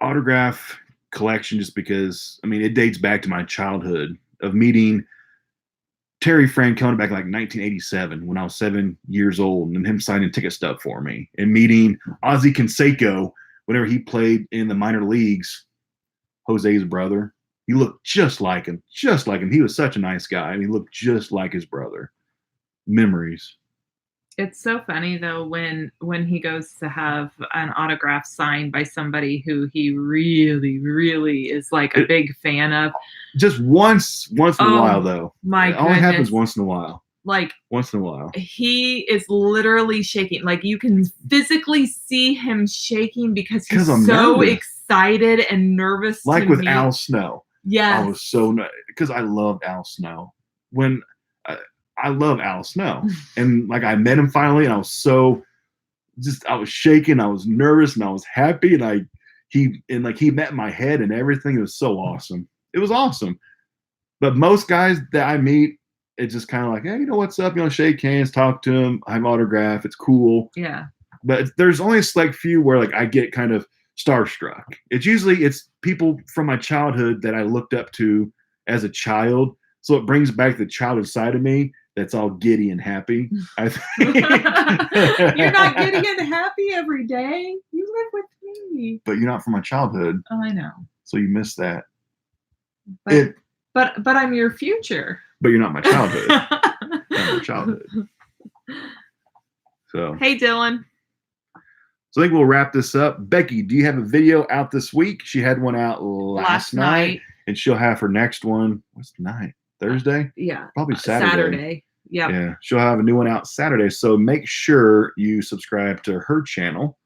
autograph collection just because, I mean, it dates back to my childhood of meeting Terry Francona back in like 1987 when I was 7 years old and him signing ticket stub for me, and meeting Ozzie Canseco whenever he played in the minor leagues, Jose's brother. He looked just like him, just like him. He was such a nice guy. I mean, he looked just like his brother. Memories. It's so funny though when he goes to have an autograph signed by somebody who he really is like a big fan of. Just once in a while though. My goodness. It only happens once in a while. Like once in a while. He is literally shaking. Like you can physically see him shaking because he's so nervous. Excited and nervous. Like with Al Snow. Yes. I was so because I loved Al Snow. When I love Al Snow, and like I met him finally, and I was so I was shaking, I was nervous, and I was happy, and he met my head and everything. It was so awesome. It was awesome. But most guys that I meet, it's just kind of like, hey, you know what's up? You know, shake hands, talk to him, I have autograph. It's cool. Yeah. But there's only a select few where like I get kind of starstruck. It's people from my childhood that I looked up to as a child. So it brings back the childhood side of me that's all giddy and happy. I think. You're not giddy and happy every day. You live with me. But you're not from my childhood. Oh, I know. So you missed that. But I'm your future. But you're not my childhood. Not my childhood. So. Hey, Dylan. So I think we'll wrap this up. Becky, do you have a video out this week? She had one out last night. And she'll have her next one. What's the night? Thursday? Yeah. Probably Saturday. Yep. Yeah. She'll have a new one out Saturday. So make sure you subscribe to her channel.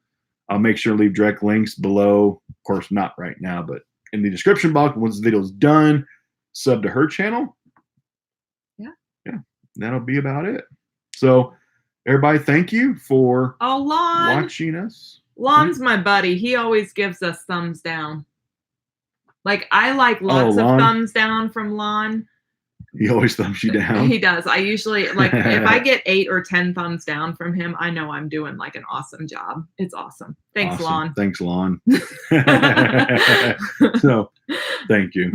I'll make sure to leave direct links below. Of course, not right now, but in the description box once the video's done. Sub to her channel. Yeah. Yeah. That'll be about it. So everybody, thank you for watching us. Lon's my buddy. He always gives us thumbs down. Like I like lots of thumbs down from Lon. He always thumbs you down. He does. I usually like if I get 8 or 10 thumbs down from him, I know I'm doing like an awesome job. It's awesome. Thanks, awesome. Lon. Thanks, Lon. So, thank you.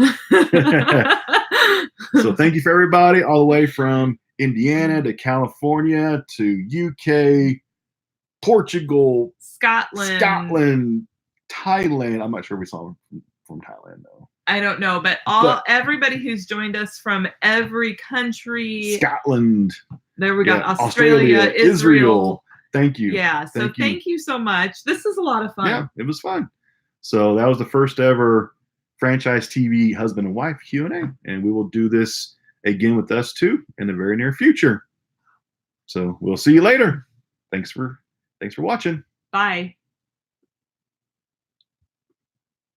So, thank you for everybody all the way from Indiana to California to UK, Portugal, Scotland, Thailand. I'm not sure we saw him from Thailand though. I don't know, but everybody who's joined us from every country. Scotland. There we go. Australia, Israel. Thank you. Yeah. So thank you so much. This is a lot of fun. Yeah, it was fun. So that was the first ever Franchise TV husband and wife Q&A. And we will do this again with us too in the very near future. So we'll see you later. Thanks for watching. Bye.